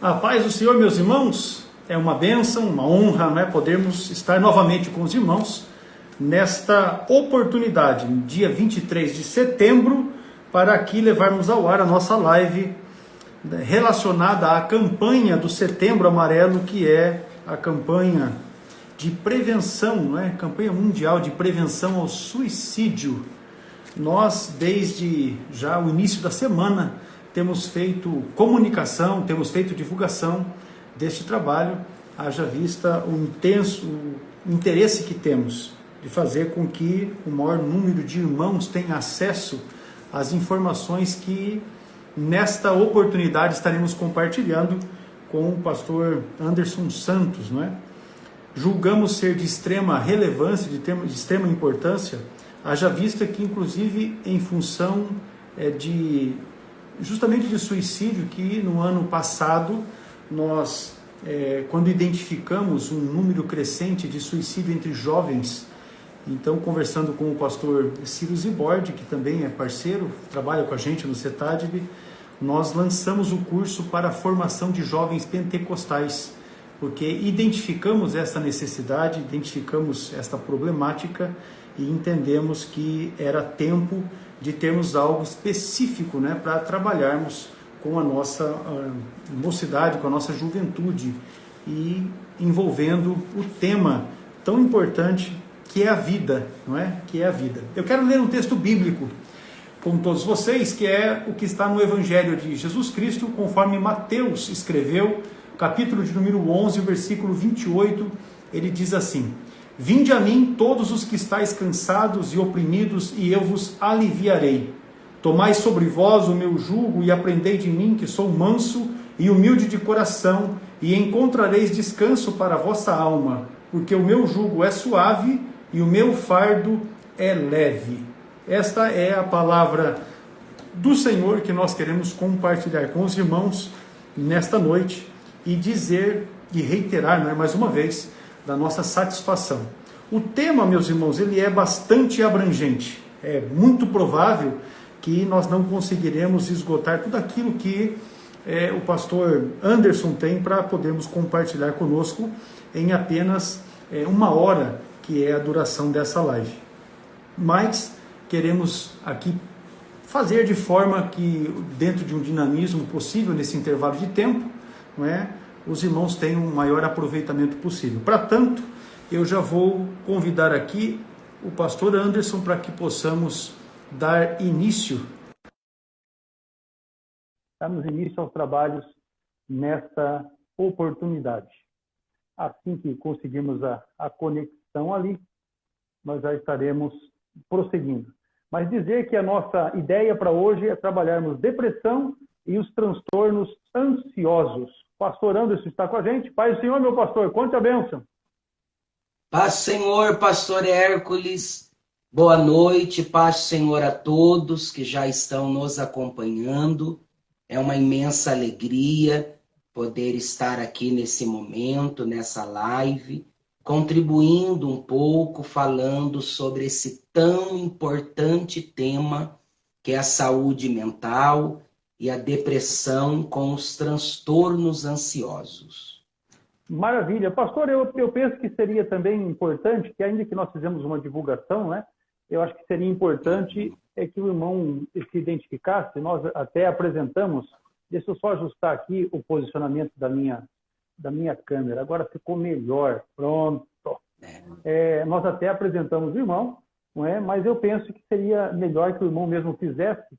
A paz do Senhor, meus irmãos, é uma bênção, uma honra, né, podermos estar novamente com os irmãos nesta oportunidade, no dia 23 de setembro, para aqui levarmos ao ar a nossa live relacionada à campanha do Setembro Amarelo, que é a campanha de prevenção, não é? Campanha mundial de prevenção ao suicídio. Nós, desde já o início da semana, temos feito comunicação, temos feito divulgação deste trabalho, haja vista o intenso interesse que temos de fazer com que o maior número de irmãos tenha acesso às informações que nesta oportunidade estaremos compartilhando com o pastor Anderson Santos, não é? Julgamos ser de extrema relevância, de extrema importância, haja vista que inclusive em função justamente de suicídio, que no ano passado nós, quando identificamos um número crescente de suicídio entre jovens, então conversando com o pastor Ciro Zibordi, que também é parceiro, trabalha com a gente no CETADB, nós lançamos o curso para a formação de jovens pentecostais, porque identificamos essa necessidade, identificamos esta problemática e entendemos que era tempo de termos algo específico, né, para trabalharmos com a nossa mocidade, com a nossa juventude e envolvendo o tema tão importante que é a vida, não é? Que é a vida. Eu quero ler um texto bíblico com todos vocês, que é o que está no Evangelho de Jesus Cristo, conforme Mateus escreveu, capítulo de número 11, versículo 28, ele diz assim: Vinde a mim todos os que estáis cansados e oprimidos, e eu vos aliviarei. Tomai sobre vós o meu jugo e aprendei de mim, que sou manso e humilde de coração, e encontrareis descanso para a vossa alma, porque o meu jugo é suave e o meu fardo é leve. Esta é a palavra do Senhor que nós queremos compartilhar com os irmãos nesta noite e dizer e reiterar, não é, mais uma vez, da nossa satisfação. O tema, meus irmãos, ele é bastante abrangente. É muito provável que nós não conseguiremos esgotar tudo aquilo que o pastor Anderson tem para podermos compartilhar conosco em apenas uma hora, que é a duração dessa live. Mas queremos aqui fazer de forma que, dentro de um dinamismo possível nesse intervalo de tempo, não é, os irmãos tenham um maior aproveitamento possível. Para tanto, eu já vou convidar aqui o pastor Anderson para que possamos dar início. Damos início aos trabalhos nesta oportunidade. Assim que conseguirmos a conexão ali, nós já estaremos prosseguindo. Mas dizer que a nossa ideia para hoje é trabalharmos depressão e os transtornos ansiosos. Pastor Anderson está com a gente. Pai do Senhor, meu pastor, conte a bênção. Paz Senhor, pastor Hércules. Boa noite, paz Senhor a todos que já estão nos acompanhando. É uma imensa alegria poder estar aqui nesse momento, nessa live, contribuindo um pouco, falando sobre esse tão importante tema que é a saúde mental e a depressão com os transtornos ansiosos. Maravilha. Pastor, eu penso que seria também importante, que ainda que nós fizemos uma divulgação, né, eu acho que seria importante que o irmão se identificasse. Nós até apresentamos, deixa eu só ajustar aqui o posicionamento da minha câmera, agora ficou melhor, pronto. Nós até apresentamos o irmão, não é? Mas eu penso que seria melhor que o irmão mesmo fizesse,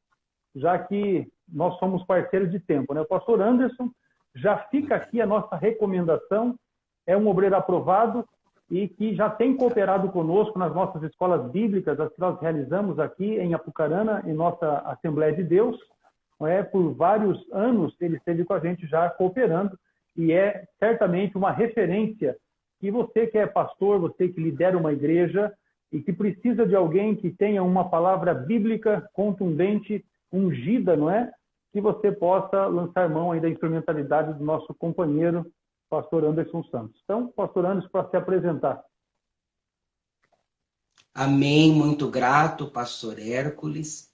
já que nós somos parceiros de tempo, né? O pastor Anderson, já fica aqui a nossa recomendação, é um obreiro aprovado e que já tem cooperado conosco nas nossas escolas bíblicas, as que nós realizamos aqui em Apucarana, em nossa Assembleia de Deus, não é? Por vários anos ele esteve com a gente já cooperando e é certamente uma referência que você que é pastor, você que lidera uma igreja e que precisa de alguém que tenha uma palavra bíblica contundente, ungida, não é? Que você possa lançar mão aí da instrumentalidade do nosso companheiro, pastor Anderson Santos. Então, pastor Anderson, para se apresentar. Amém, muito grato, pastor Hércules.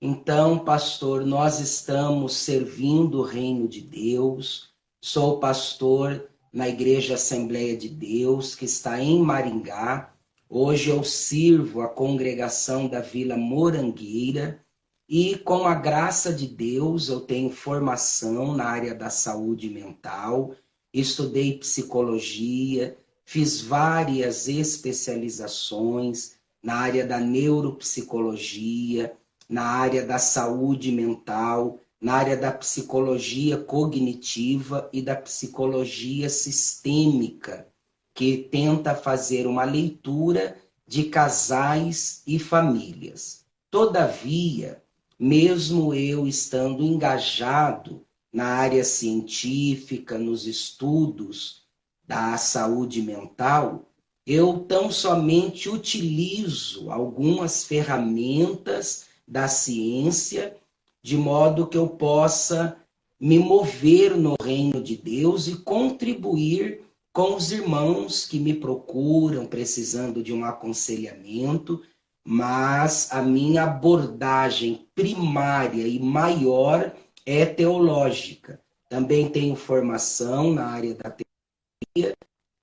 Então, pastor, nós estamos servindo o reino de Deus, sou pastor na Igreja Assembleia de Deus, que está em Maringá. Hoje eu sirvo a congregação da Vila Morangueira e, com a graça de Deus, eu tenho formação na área da saúde mental, estudei psicologia, fiz várias especializações na área da neuropsicologia, na área da saúde mental, na área da psicologia cognitiva e da psicologia sistêmica, que tenta fazer uma leitura de casais e famílias. Todavia, mesmo eu estando engajado na área científica, nos estudos da saúde mental, eu tão somente utilizo algumas ferramentas da ciência de modo que eu possa me mover no reino de Deus e contribuir com os irmãos que me procuram precisando de um aconselhamento, mas a minha abordagem primária e maior é teológica. Também tenho formação na área da teologia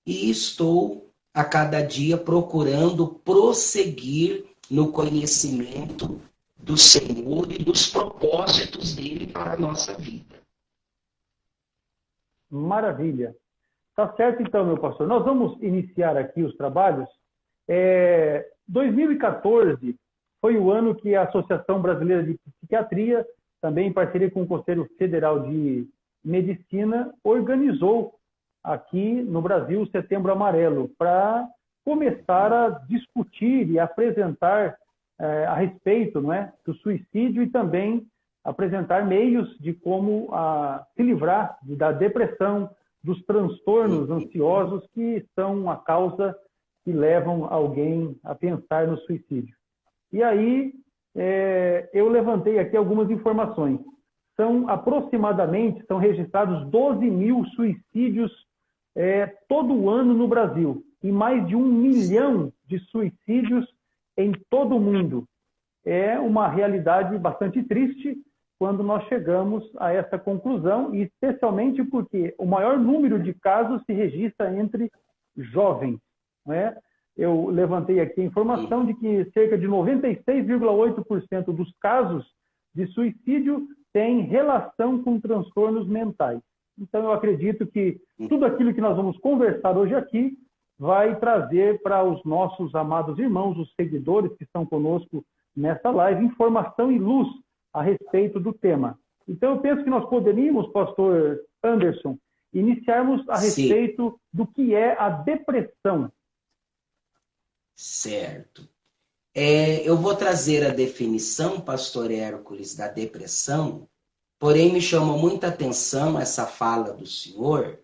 e estou a cada dia procurando prosseguir no conhecimento do Senhor e dos propósitos dele para a nossa vida. Maravilha. Tá certo então, meu pastor. Nós vamos iniciar aqui os trabalhos. 2014 foi o ano que a Associação Brasileira de Psiquiatria, também em parceria com o Conselho Federal de Medicina, organizou aqui no Brasil o Setembro Amarelo para começar a discutir e apresentar a respeito, não é, do suicídio e também apresentar meios de como se livrar da depressão, dos transtornos ansiosos que são a causa que levam alguém a pensar no suicídio. E aí eu levantei aqui algumas informações. São registrados 12 mil suicídios todo ano no Brasil e mais de 1 milhão de suicídios em todo o mundo. É uma realidade bastante triste quando nós chegamos a essa conclusão, e especialmente porque o maior número de casos se registra entre jovens. Não é? Eu levantei aqui a informação de que cerca de 96,8% dos casos de suicídio têm relação com transtornos mentais. Então, eu acredito que tudo aquilo que nós vamos conversar hoje aqui vai trazer para os nossos amados irmãos, os seguidores que estão conosco nessa live, informação e luz a respeito do tema. Então, eu penso que nós poderíamos, pastor Anderson, iniciarmos a respeito do que é a depressão. Certo. Eu vou trazer a definição, pastor Hércules, da depressão, porém me chama muita atenção essa fala do senhor,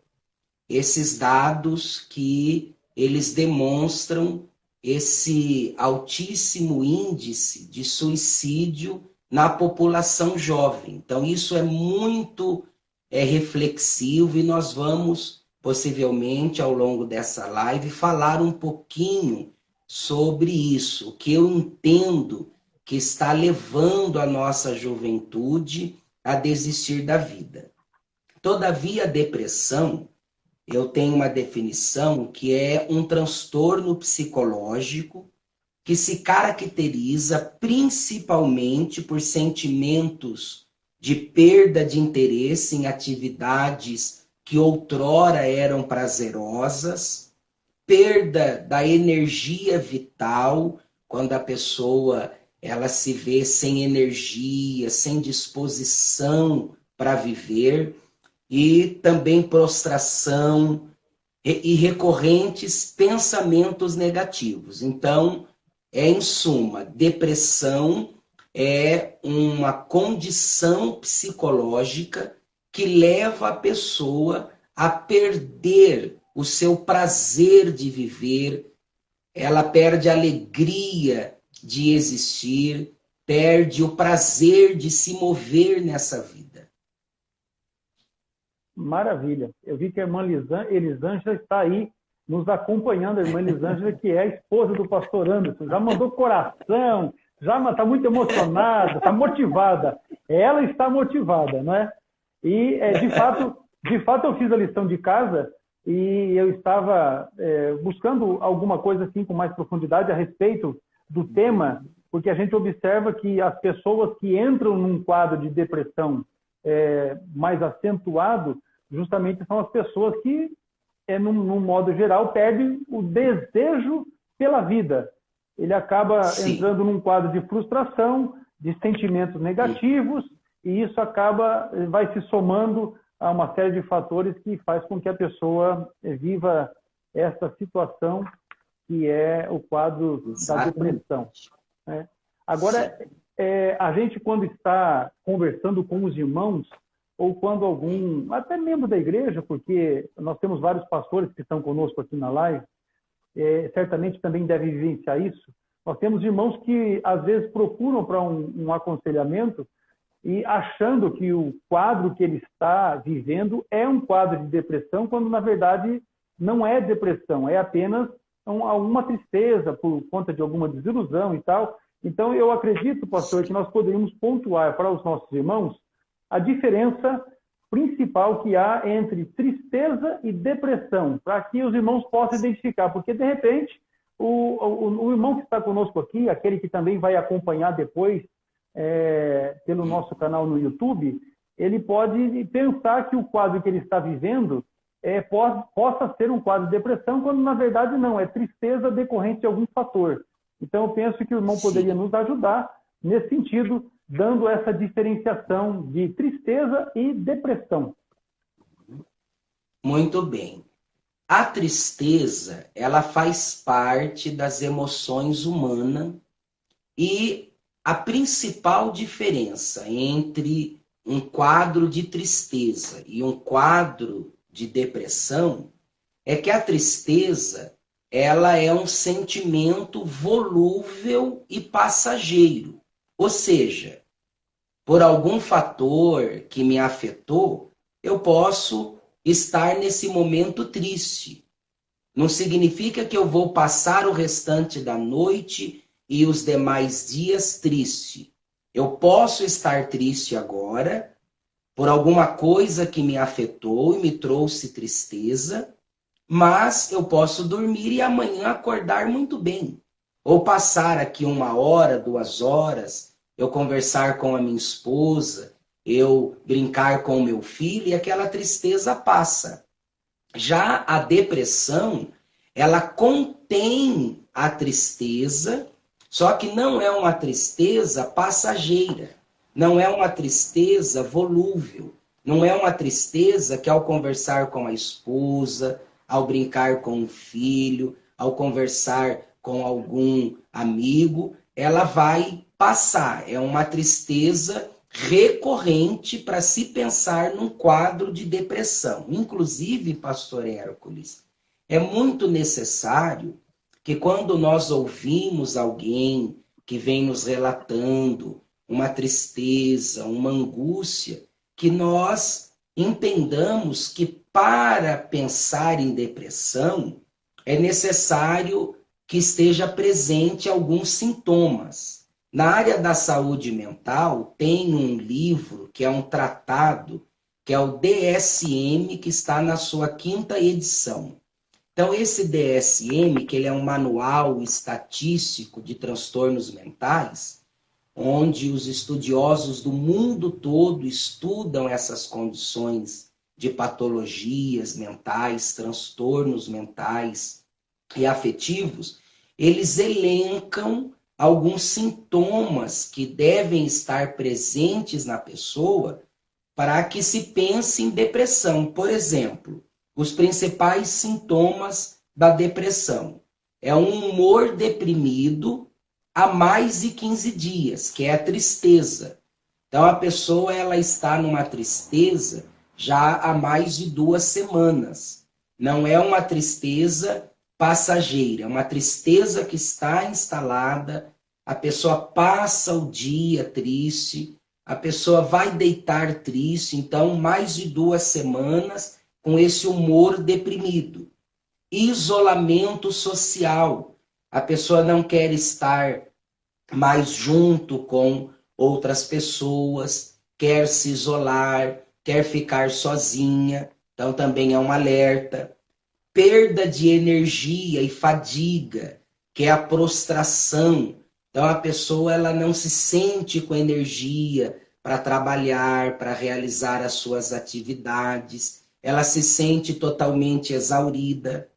esses dados que eles demonstram esse altíssimo índice de suicídio na população jovem. Então, isso é muito reflexivo e nós vamos, possivelmente, ao longo dessa live, falar um pouquinho sobre isso, o que eu entendo que está levando a nossa juventude a desistir da vida. Todavia, a depressão, eu tenho uma definição que é um transtorno psicológico que se caracteriza principalmente por sentimentos de perda de interesse em atividades que outrora eram prazerosas, perda da energia vital, quando a pessoa ela se vê sem energia, sem disposição para viver, e também prostração e recorrentes pensamentos negativos. Então, em suma, depressão é uma condição psicológica que leva a pessoa a perder o seu prazer de viver, ela perde a alegria de existir, perde o prazer de se mover nessa vida. Maravilha. Eu vi que a irmã Elisângela está aí nos acompanhando. A irmã Elisângela, que é a esposa do pastor Anderson, já mandou coração, já está muito emocionada, está motivada. Ela está motivada, não é? E, de fato, De fato, eu fiz a lição de casa e eu estava buscando alguma coisa assim com mais profundidade a respeito do tema, porque a gente observa que as pessoas que entram num quadro de depressão mais acentuado, justamente são as pessoas que, num modo geral, perdem o desejo pela vida. Ele acaba entrando num quadro de frustração, de sentimentos negativos, e isso vai se somando a uma série de fatores que faz com que a pessoa viva essa situação que é o quadro da depressão. Né? Agora, a gente, quando está conversando com os irmãos, ou quando algum, até membro da igreja, porque nós temos vários pastores que estão conosco aqui na live, certamente também devem vivenciar isso. Nós temos irmãos que, às vezes, procuram para um aconselhamento e achando que o quadro que ele está vivendo é um quadro de depressão, quando, na verdade, não é depressão, é apenas uma tristeza por conta de alguma desilusão e tal. Então, eu acredito, pastor, que nós poderíamos pontuar para os nossos irmãos a diferença principal que há entre tristeza e depressão, para que os irmãos possam identificar, porque, de repente, o irmão que está conosco aqui, aquele que também vai acompanhar depois pelo nosso canal no YouTube, ele pode pensar que o quadro que ele está vivendo possa ser um quadro de depressão, quando na verdade não, é tristeza decorrente de algum fator. Então eu penso que o irmão poderia nos ajudar nesse sentido, dando essa diferenciação de tristeza e depressão. Muito bem. A tristeza, ela faz parte das emoções humanas e a principal diferença entre um quadro de tristeza e um quadro de depressão é que a tristeza, ela é um sentimento volúvel e passageiro. Ou seja, por algum fator que me afetou, eu posso estar nesse momento triste. Não significa que eu vou passar o restante da noite e os demais dias triste. Eu posso estar triste agora por alguma coisa que me afetou e me trouxe tristeza, mas eu posso dormir e amanhã acordar muito bem. Ou passar aqui 1 hora, 2 horas, eu conversar com a minha esposa, eu brincar com o meu filho e aquela tristeza passa. Já a depressão, ela contém a tristeza, só que não é uma tristeza passageira, não é uma tristeza volúvel, não é uma tristeza que ao conversar com a esposa, ao brincar com o filho, ao conversar com algum amigo, ela vai passar. É uma tristeza recorrente para se pensar num quadro de depressão. Inclusive, pastor Hércules, é muito necessário que quando nós ouvimos alguém que vem nos relatando uma tristeza, uma angústia, que nós entendamos que para pensar em depressão é necessário que esteja presente alguns sintomas. Na área da saúde mental, tem um livro que é um tratado, que é o DSM, que está na sua 5ª edição. Então, esse DSM, que ele é um manual estatístico de transtornos mentais, onde os estudiosos do mundo todo estudam essas condições de patologias mentais, transtornos mentais e afetivos, eles elencam alguns sintomas que devem estar presentes na pessoa para que se pense em depressão. Por exemplo, os principais sintomas da depressão é um humor deprimido há mais de 15 dias, que é a tristeza. Então a pessoa ela está numa tristeza já há mais de 2 semanas. Não é uma tristeza passageira, é uma tristeza que está instalada, a pessoa passa o dia triste, a pessoa vai deitar triste, então mais de 2 semanas com esse humor deprimido. Isolamento social, a pessoa não quer estar mais junto com outras pessoas, quer se isolar, quer ficar sozinha, então também é um alerta. Perda de energia e fadiga, que é a prostração. Então a pessoa ela não se sente com energia para trabalhar, para realizar as suas atividades, ela se sente totalmente exaurida.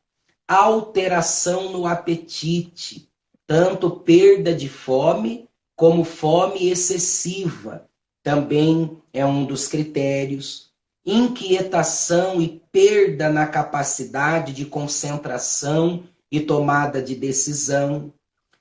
Alteração no apetite, tanto perda de fome como fome excessiva, também é um dos critérios. Inquietação e perda na capacidade de concentração e tomada de decisão.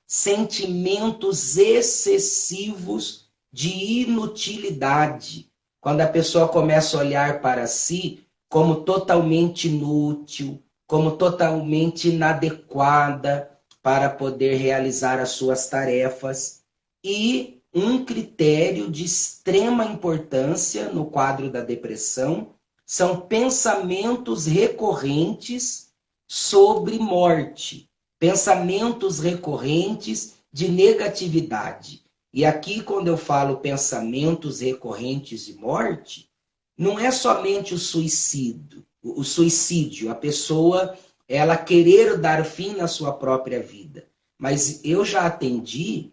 Sentimentos excessivos de inutilidade, quando a pessoa começa a olhar para si como totalmente inútil, como totalmente inadequada para poder realizar as suas tarefas. E um critério de extrema importância no quadro da depressão são pensamentos recorrentes sobre morte, pensamentos recorrentes de negatividade. E aqui, quando eu falo pensamentos recorrentes de morte, não é somente o suicídio, a pessoa ela querer dar fim na sua própria vida. Mas eu já atendi,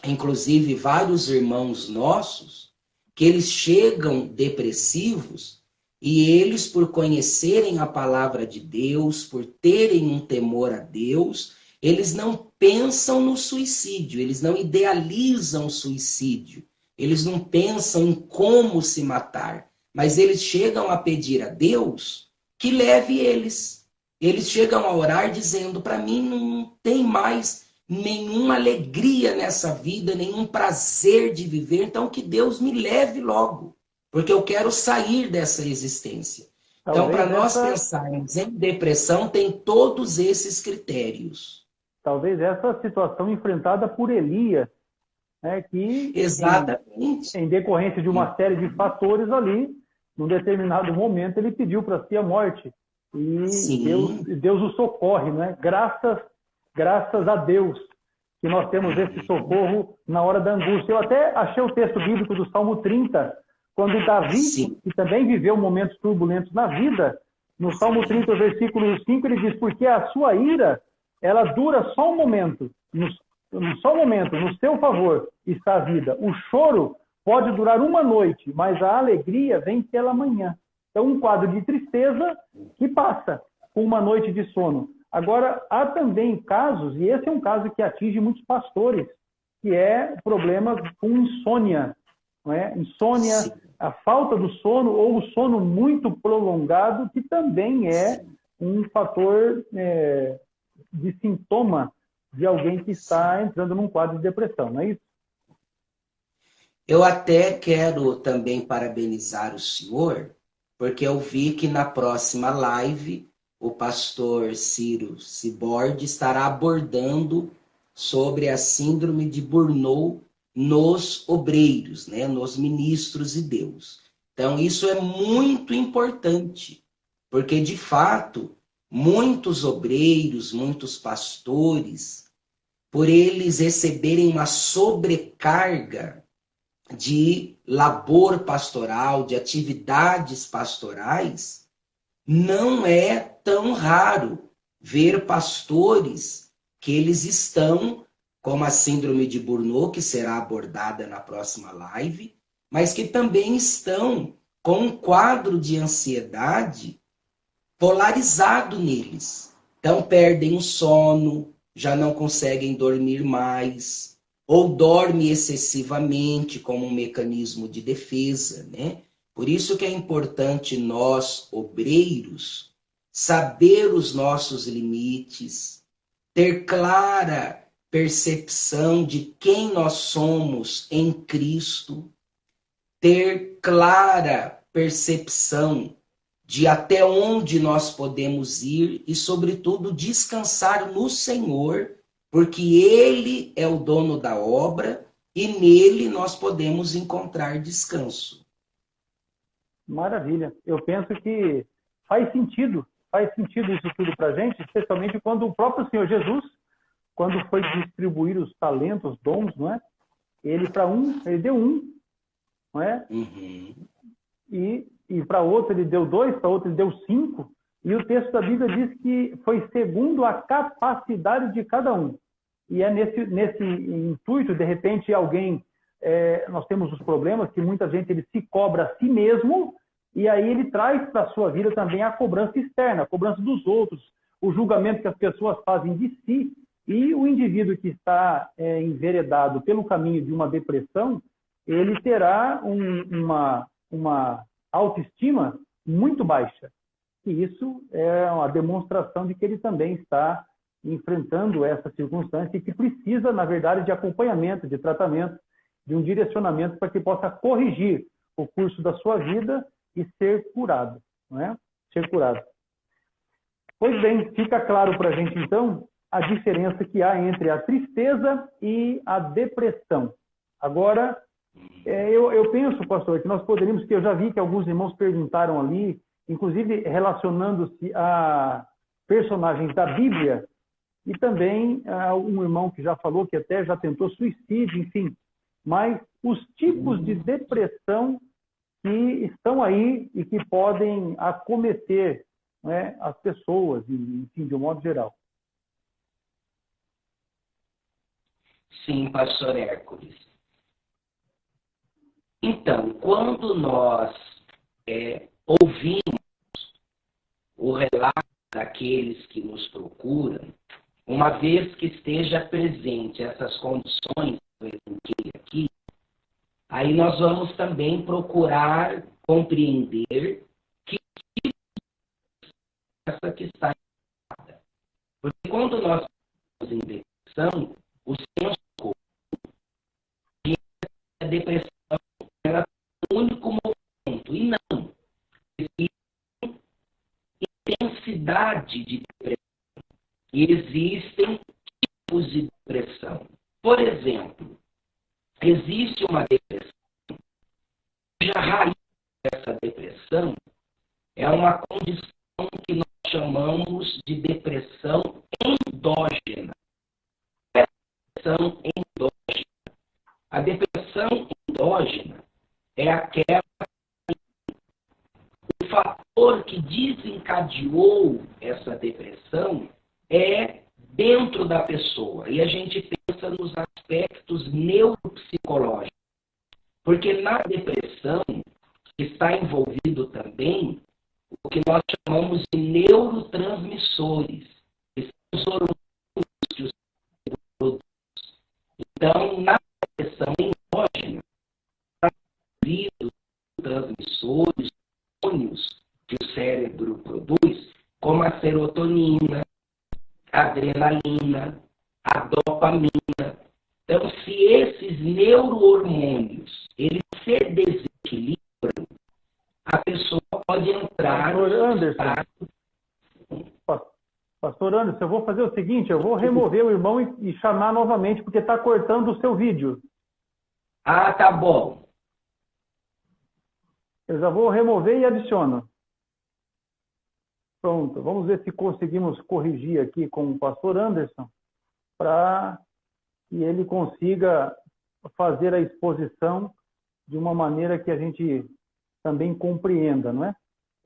inclusive vários irmãos nossos, que eles chegam depressivos e eles, por conhecerem a palavra de Deus, por terem um temor a Deus, eles não pensam no suicídio, eles não idealizam o suicídio, eles não pensam em como se matar, mas eles chegam a pedir a Deus que leve eles. Eles chegam a orar dizendo, para mim não tem mais nenhuma alegria nessa vida, nenhum prazer de viver, então que Deus me leve logo, porque eu quero sair dessa existência. Então, para nós pensarmos em depressão, tem todos esses critérios. Talvez essa situação enfrentada por Elias, né, que exatamente em decorrência de uma série de fatores ali, num determinado momento ele pediu para si a morte. E Deus o socorre, né? Graças a Deus que nós temos esse socorro na hora da angústia. Eu até achei o texto bíblico do Salmo 30, quando Davi, que também viveu momentos turbulentos na vida, no Salmo 30, versículo 5, ele diz, porque a sua ira, ela dura só um momento, só um momento, no seu favor está a vida. O choro pode durar uma noite, mas a alegria vem pela manhã. Então, um quadro de tristeza que passa com uma noite de sono. Agora, há também casos, e esse é um caso que atinge muitos pastores, que é problemas com insônia. Não é? Insônia, a falta do sono ou o sono muito prolongado, que também é um fator de sintoma de alguém que está entrando num quadro de depressão, não é isso? Eu até quero também parabenizar o senhor, porque eu vi que na próxima live o pastor Ciro Cibordi estará abordando sobre a síndrome de Burnout nos obreiros, né, nos ministros de Deus. Então isso é muito importante, porque de fato muitos obreiros, muitos pastores, por eles receberem uma sobrecarga de labor pastoral, de atividades pastorais, não é tão raro ver pastores que eles estão com a síndrome de Burnout, que será abordada na próxima live, mas que também estão com um quadro de ansiedade polarizado neles. Então perdem o sono, já não conseguem dormir mais, ou dorme excessivamente como um mecanismo de defesa, né? Por isso que é importante nós, obreiros, saber os nossos limites, ter clara percepção de quem nós somos em Cristo, ter clara percepção de até onde nós podemos ir e, sobretudo, descansar no Senhor, porque Ele é o dono da obra e nele nós podemos encontrar descanso. Maravilha. Eu penso que faz sentido isso tudo para a gente, especialmente quando o próprio Senhor Jesus, quando foi distribuir os talentos, os dons, não é? Ele deu um, não é? Uhum. E e para outro ele deu 2, para outro ele deu 5, e o texto da Bíblia diz que foi segundo a capacidade de cada um. E é nesse intuito, de repente, alguém... nós temos os problemas que muita gente ele se cobra a si mesmo, e aí ele traz para a sua vida também a cobrança externa, a cobrança dos outros, o julgamento que as pessoas fazem de si, e o indivíduo que está enveredado pelo caminho de uma depressão, ele terá uma autoestima muito baixa. E isso é uma demonstração de que ele também está enfrentando essa circunstância e que precisa, na verdade, de acompanhamento, de tratamento, de um direcionamento para que possa corrigir o curso da sua vida e ser curado, não é? Ser curado. Pois bem, fica claro para a gente, então, a diferença que há entre a tristeza e a depressão. Agora, eu penso, pastor, que nós poderíamos, que eu já vi que alguns irmãos perguntaram ali, inclusive relacionando-se a personagens da Bíblia, e também um irmão que já falou que até já tentou suicídio, enfim. Mas os tipos de depressão que estão aí e que podem acometer, né, as pessoas, enfim, de um modo geral. Sim, pastor Hércules. Então, quando nós ouvimos o relato daqueles que nos procuram, uma vez que esteja presente essas condições que eu elenquei aqui, aí nós vamos também procurar compreender que essa que está errada. Porque quando nós estamos em depressão, o senso comum é que a depressão ela é o único movimento, e não. Existe intensidade de depressão. E existem tipos de depressão. Por exemplo, existe uma depressão, cuja raiz dessa depressão é uma condição que nós chamamos de depressão endógena. Depressão endógena. A depressão endógena é aquela... O fator que desencadeou essa depressão é dentro da pessoa. E a gente pensa nos aspectos neuropsicológicos. Porque na depressão está envolvido também o que nós chamamos de neurotransmissores, que são os hormônios que o cérebro produz. Então, na depressão endógena, está envolvido os transmissores, hormônios que o cérebro produz, como a serotonina, a adrenalina, a dopamina. Então, se esses neurohormônios eles se desequilibram, a pessoa pode entrar... Pastor Anderson, eu vou fazer o seguinte, eu vou remover o irmão e chamar novamente, porque está cortando o seu vídeo. Ah, tá bom. Eu já vou remover e adiciono. Pronto, vamos ver se conseguimos corrigir aqui com o pastor Anderson, para que ele consiga fazer a exposição de uma maneira que a gente também compreenda, não é?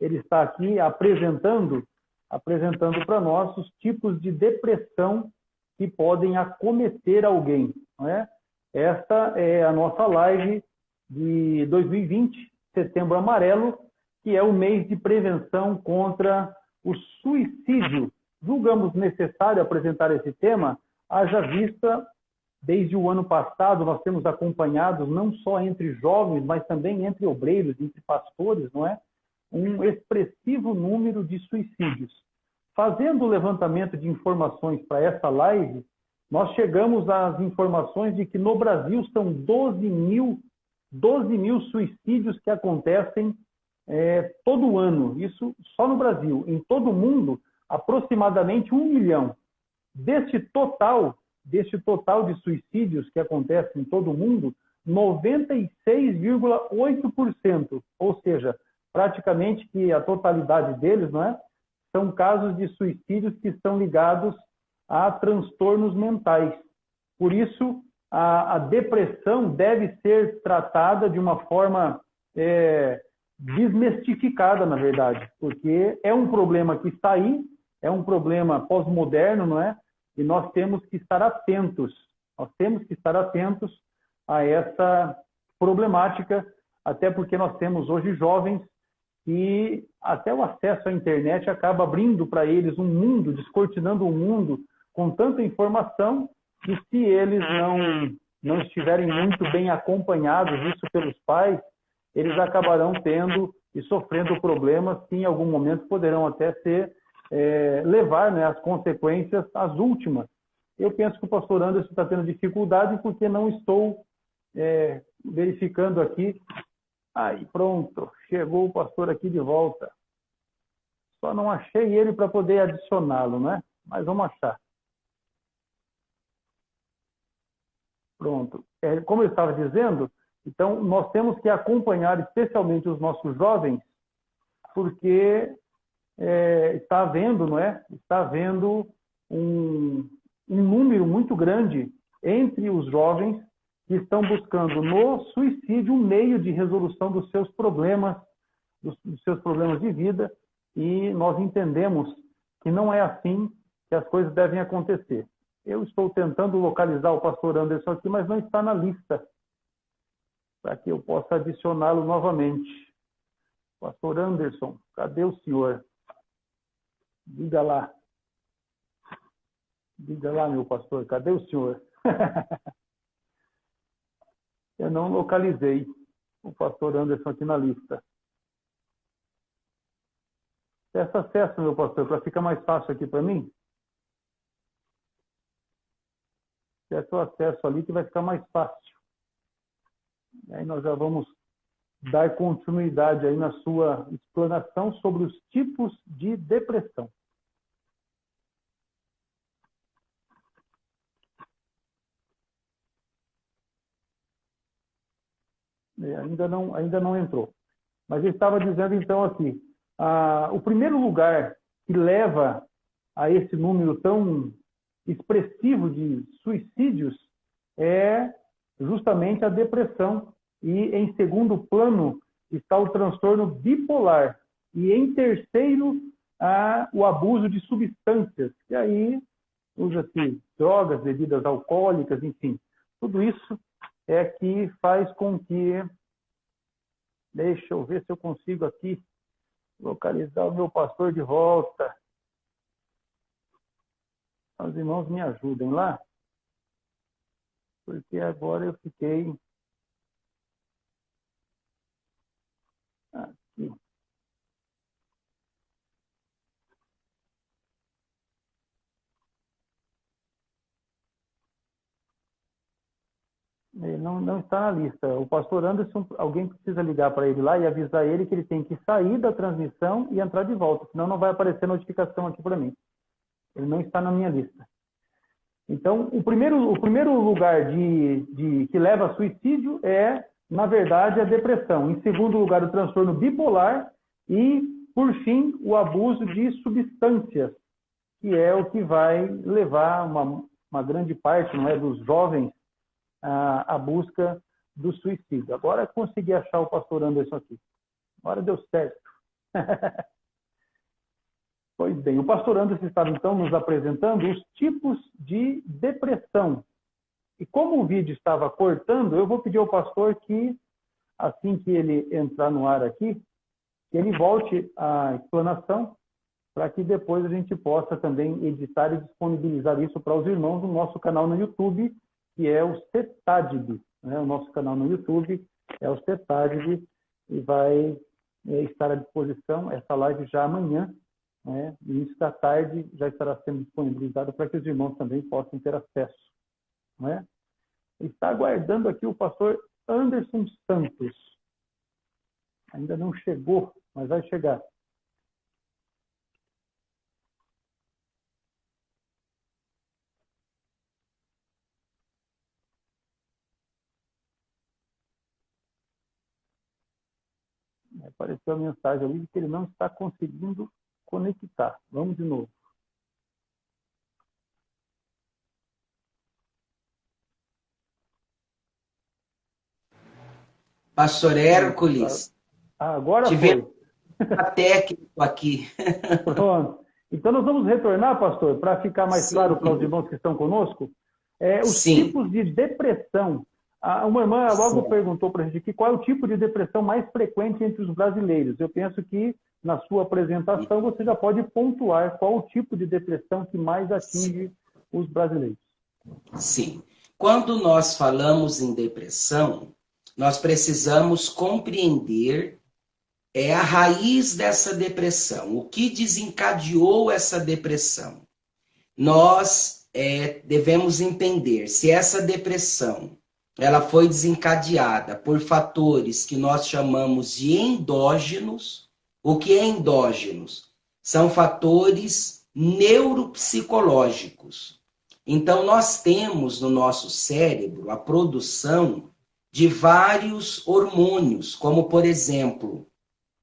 Ele está aqui apresentando para nós os tipos de depressão que podem acometer alguém, não é? Esta é a nossa live de 2020, Setembro Amarelo, que é o mês de prevenção contra o suicídio. Julgamos necessário apresentar esse tema, haja vista, desde o ano passado, nós temos acompanhado, não só entre jovens, mas também entre obreiros, entre pastores, não é? Um expressivo número de suicídios. Fazendo o levantamento de informações para essa live, nós chegamos às informações de que no Brasil são 12 mil suicídios que acontecem todo ano. Isso só no Brasil. Em todo o mundo, aproximadamente 1 milhão. Deste total de suicídios que acontecem em todo o mundo, 96,8%, ou seja, praticamente que a totalidade deles, não é? São casos de suicídios que estão ligados a transtornos mentais. Por isso, a depressão deve ser tratada de uma forma desmistificada, na verdade, porque é um problema que está aí, é um problema pós-moderno, não é? E nós temos que estar atentos, nós temos que estar atentos a essa problemática, até porque nós temos hoje jovens e até o acesso à internet acaba abrindo para eles um mundo, descortinando um mundo com tanta informação que se eles não estiverem muito bem acompanhados, isso pelos pais, eles acabarão tendo e sofrendo problemas que em algum momento poderão até levar, né, as consequências às últimas. Eu penso que o pastor Anderson está tendo dificuldade porque não estou verificando aqui. Aí, pronto, chegou o pastor aqui de volta. Só não achei ele para poder adicioná-lo, né? Mas vamos achar. Pronto. Como eu estava dizendo, então nós temos que acompanhar especialmente os nossos jovens, porque está havendo, não é? Está havendo um número muito grande entre os jovens que estão buscando no suicídio um meio de resolução dos seus problemas de vida, e nós entendemos que não é assim que as coisas devem acontecer. Eu estou tentando localizar o pastor Anderson aqui, mas não está na lista, para que eu possa adicioná-lo novamente. Pastor Anderson, cadê o senhor? Diga lá. Diga lá, meu pastor, cadê o senhor? Eu não localizei o pastor Anderson aqui na lista. Peça acesso, meu pastor, para ficar mais fácil aqui para mim. Peça o acesso ali que vai ficar mais fácil. E aí nós já vamos dar continuidade aí na sua explanação sobre os tipos de depressão. Ainda não entrou. Mas eu estava dizendo então aqui, o primeiro lugar que leva a esse número tão expressivo de suicídios é justamente a depressão. E em segundo plano está o transtorno bipolar. E em terceiro, o abuso de substâncias. E aí usa-se drogas, bebidas alcoólicas, enfim. Tudo isso é que faz com que... Deixa eu ver se eu consigo aqui localizar o meu pastor de volta. Os irmãos me ajudem lá, porque agora eu fiquei aqui. Ele não está na lista. O pastor Anderson, alguém precisa ligar para ele lá e avisar ele que ele tem que sair da transmissão e entrar de volta, senão não vai aparecer notificação aqui para mim. Ele não está na minha lista. Então, o primeiro lugar que leva a suicídio é, na verdade, a depressão. Em segundo lugar, o transtorno bipolar. E, por fim, o abuso de substâncias, que é o que vai levar uma grande parte, não é, dos jovens à busca do suicídio. Agora consegui achar o pastor Anderson aqui. Agora deu certo. Pois bem, o pastor Anderson estava então nos apresentando os tipos de depressão. E como o vídeo estava cortando, eu vou pedir ao pastor que, assim que ele entrar no ar aqui, que ele volte à explanação, para que depois a gente possa também editar e disponibilizar isso para os irmãos no nosso canal no YouTube, que é o CETADB. Né? O nosso canal no YouTube é o CETADB e vai estar à disposição essa live já amanhã, né? Início da tarde já estará sendo disponibilizado para que os irmãos também possam ter acesso. Né? Está aguardando aqui o pastor Anderson Santos. Ainda não chegou, mas vai chegar. Apareceu a mensagem ali de que ele não está conseguindo conectar. Vamos de novo. Pastor Hércules. Agora Tivemos foi. um técnico aqui. Pronto. Então, nós vamos retornar, pastor, para ficar mais claro para os Sim, irmãos que estão conosco, os sim, tipos de depressão. Uma irmã logo sim. perguntou para a gente aqui qual é o tipo de depressão mais frequente entre os brasileiros. Eu penso que, na sua apresentação, você já pode pontuar qual o tipo de depressão que mais atinge os brasileiros. Sim. Quando nós falamos em depressão, nós precisamos compreender a raiz dessa depressão, o que desencadeou essa depressão. Nós devemos entender se essa depressão ela foi desencadeada por fatores que nós chamamos de endógenos. O que é endógenos? São fatores neuropsicológicos. Então, nós temos no nosso cérebro a produção de vários hormônios, como, por exemplo,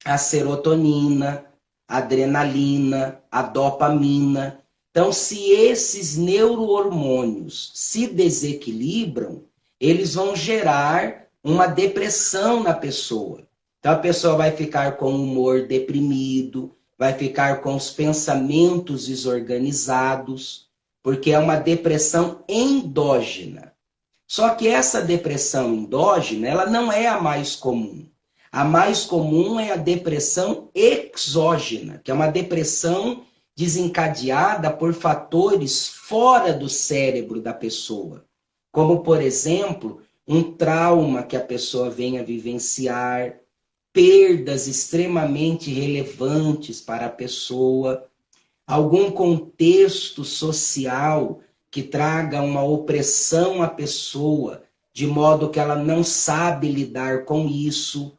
a serotonina, a adrenalina, a dopamina. Então, se esses neurohormônios se desequilibram, eles vão gerar uma depressão na pessoa. Então, a pessoa vai ficar com o humor deprimido, vai ficar com os pensamentos desorganizados, porque é uma depressão endógena. Só que essa depressão endógena, ela não é a mais comum. A mais comum é a depressão exógena, que é uma depressão desencadeada por fatores fora do cérebro da pessoa, como, por exemplo, um trauma que a pessoa venha vivenciar, perdas extremamente relevantes para a pessoa, algum contexto social que traga uma opressão à pessoa, de modo que ela não sabe lidar com isso.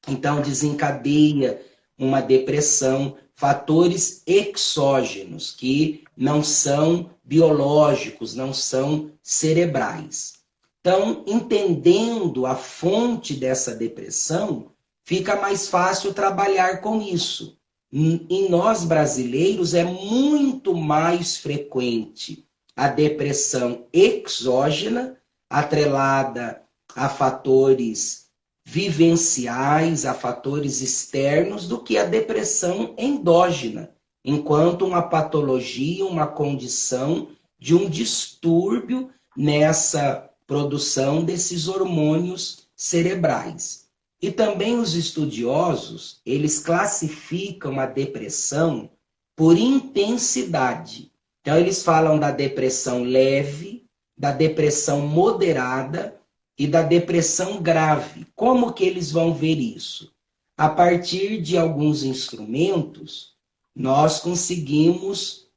Então, desencadeia uma depressão, fatores exógenos, que não são biológicos, não são cerebrais. Então, entendendo a fonte dessa depressão, fica mais fácil trabalhar com isso. Em nós brasileiros é muito mais frequente a depressão exógena, atrelada a fatores vivenciais, a fatores externos, do que a depressão endógena, enquanto uma patologia, uma condição de um distúrbio nessa produção desses hormônios cerebrais. E também os estudiosos, eles classificam a depressão por intensidade. Então, eles falam da depressão leve, da depressão moderada e da depressão grave. Como que eles vão ver isso? A partir de alguns instrumentos, nós conseguimos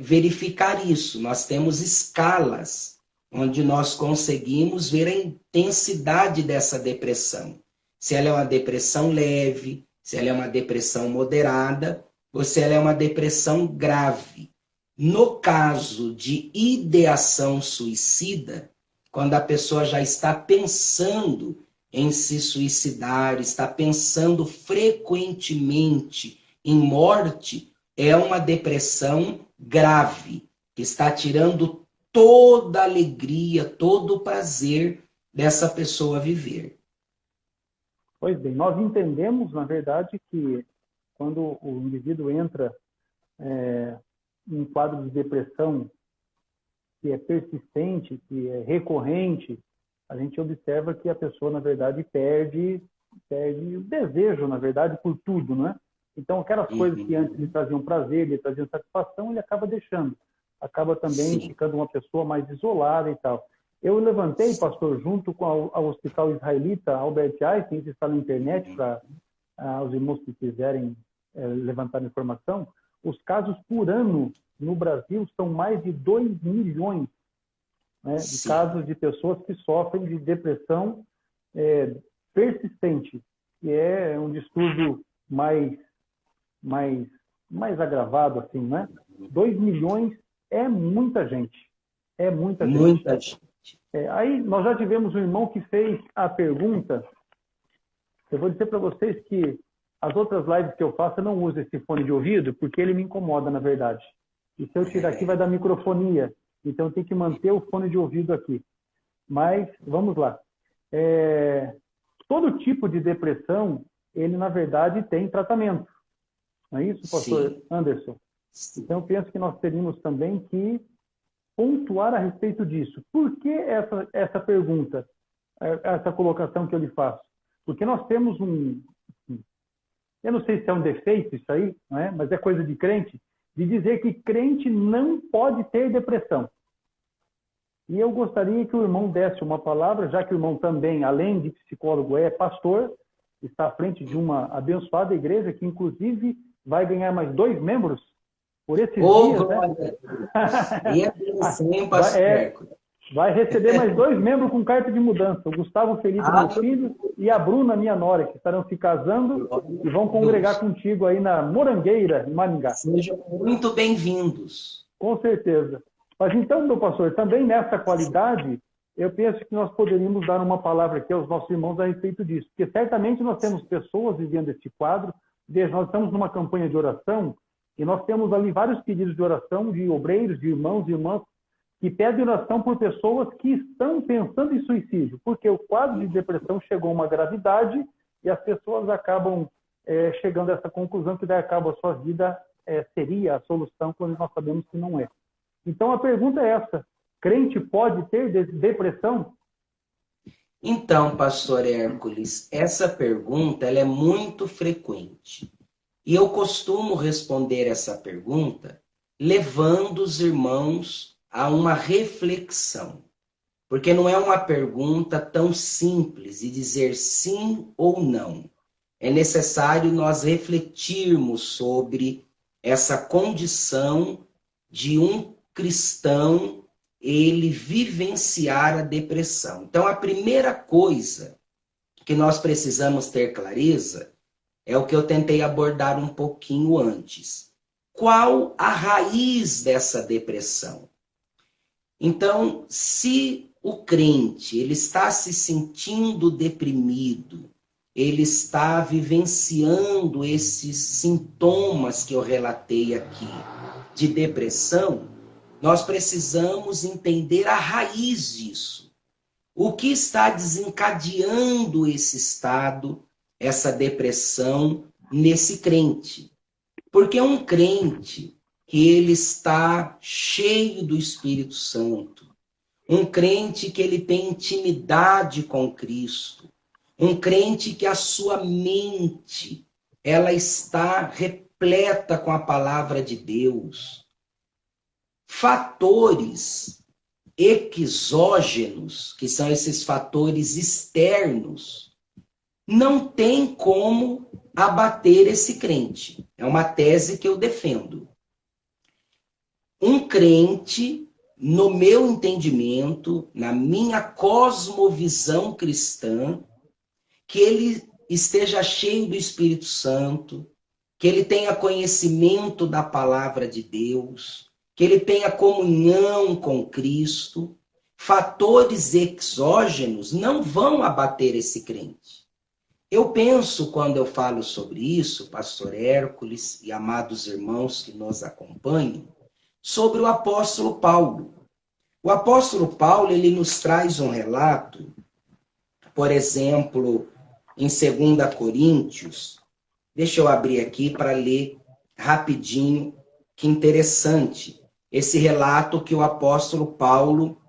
verificar isso. Nós temos escalas onde nós conseguimos ver a intensidade dessa depressão. Se ela é uma depressão leve, se ela é uma depressão moderada, ou se ela é uma depressão grave. No caso de ideação suicida, quando a pessoa já está pensando em se suicidar, está pensando frequentemente em morte, é uma depressão grave, que está tirando toda a alegria, todo o prazer dessa pessoa viver. Pois bem, nós entendemos, na verdade, que quando o indivíduo entra em um quadro de depressão que é persistente, que é recorrente, a gente observa que a pessoa, na verdade, perde o desejo, na verdade, por tudo, né? Então, aquelas coisas que antes lhe traziam prazer, lhe traziam satisfação, ele acaba deixando. Acaba também Sim. ficando uma pessoa mais isolada e tal. Eu levantei, pastor, junto com ao Hospital Israelita Albert Einstein, que está na internet, para os irmãos que quiserem levantar informação, os casos por ano no Brasil são mais de 2 milhões, né, de casos de pessoas que sofrem de depressão persistente, que é um distúrbio mais agravado, assim, né? 2 milhões é muita gente. É muita gente. Muita gente. Aí nós já tivemos um irmão que fez a pergunta. Eu vou dizer para vocês que as outras lives que eu faço, eu não uso esse fone de ouvido, porque ele me incomoda, na verdade. E se eu tirar aqui, vai dar microfonia. Então, eu tenho que manter o fone de ouvido aqui. Mas, vamos lá. Todo tipo de depressão, ele na verdade tem tratamento. Não é isso, pastor Sim. Anderson? Sim. Então, eu penso que nós teríamos também que pontuar a respeito disso. Por que essa pergunta, essa colocação que eu lhe faço? Porque nós temos eu não sei se é um defeito isso aí, não é? Mas é coisa de crente, de dizer que crente não pode ter depressão. E eu gostaria que o irmão desse uma palavra, já que o irmão também, além de psicólogo, é pastor, está à frente de uma abençoada igreja, que inclusive vai ganhar mais 2 membros por esses dias, né? E é assim, pastor Hércules. Vai receber mais 2 membros com carta de mudança. O Gustavo Felipe, meu filho, e a Bruna, minha nora, que estarão se casando e vão congregar contigo aí na Morangueira, em Maringá. Sejam muito bem-vindos. Com certeza. Mas então, meu pastor, também nessa qualidade, eu penso que nós poderíamos dar uma palavra aqui aos nossos irmãos a respeito disso. Porque certamente nós temos pessoas vivendo esse quadro. Veja, nós estamos numa campanha de oração e nós temos ali vários pedidos de oração de obreiros, de irmãos e irmãs que pedem oração por pessoas que estão pensando em suicídio, porque o quadro de depressão chegou a uma gravidade e as pessoas acabam chegando a essa conclusão que daí acaba a sua vida seria a solução, quando nós sabemos que não é. Então a pergunta é essa: crente pode ter depressão? Então, pastor Hércules, essa pergunta ela é muito frequente. E eu costumo responder essa pergunta levando os irmãos a uma reflexão. Porque não é uma pergunta tão simples de dizer sim ou não. É necessário nós refletirmos sobre essa condição de um cristão ele vivenciar a depressão. Então, a primeira coisa que nós precisamos ter clareza é o que eu tentei abordar um pouquinho antes. Qual a raiz dessa depressão? Então, se o crente ele está se sentindo deprimido, ele está vivenciando esses sintomas que eu relatei aqui de depressão, nós precisamos entender a raiz disso. O que está desencadeando esse estado, essa depressão nesse crente? Porque um crente que ele está cheio do Espírito Santo, um crente que ele tem intimidade com Cristo, um crente que a sua mente ela está repleta com a palavra de Deus. Fatores exógenos, que são esses fatores externos, não tem como abater esse crente. É uma tese que eu defendo. Um crente, no meu entendimento, na minha cosmovisão cristã, que ele esteja cheio do Espírito Santo, que ele tenha conhecimento da palavra de Deus, que ele tenha comunhão com Cristo, fatores exógenos não vão abater esse crente. Eu penso, quando eu falo sobre isso, pastor Hércules e amados irmãos que nos acompanham, sobre o apóstolo Paulo. O apóstolo Paulo, ele nos traz um relato, por exemplo, em 2 Coríntios. Deixa eu abrir aqui para ler rapidinho, que interessante. Esse relato que o apóstolo Paulo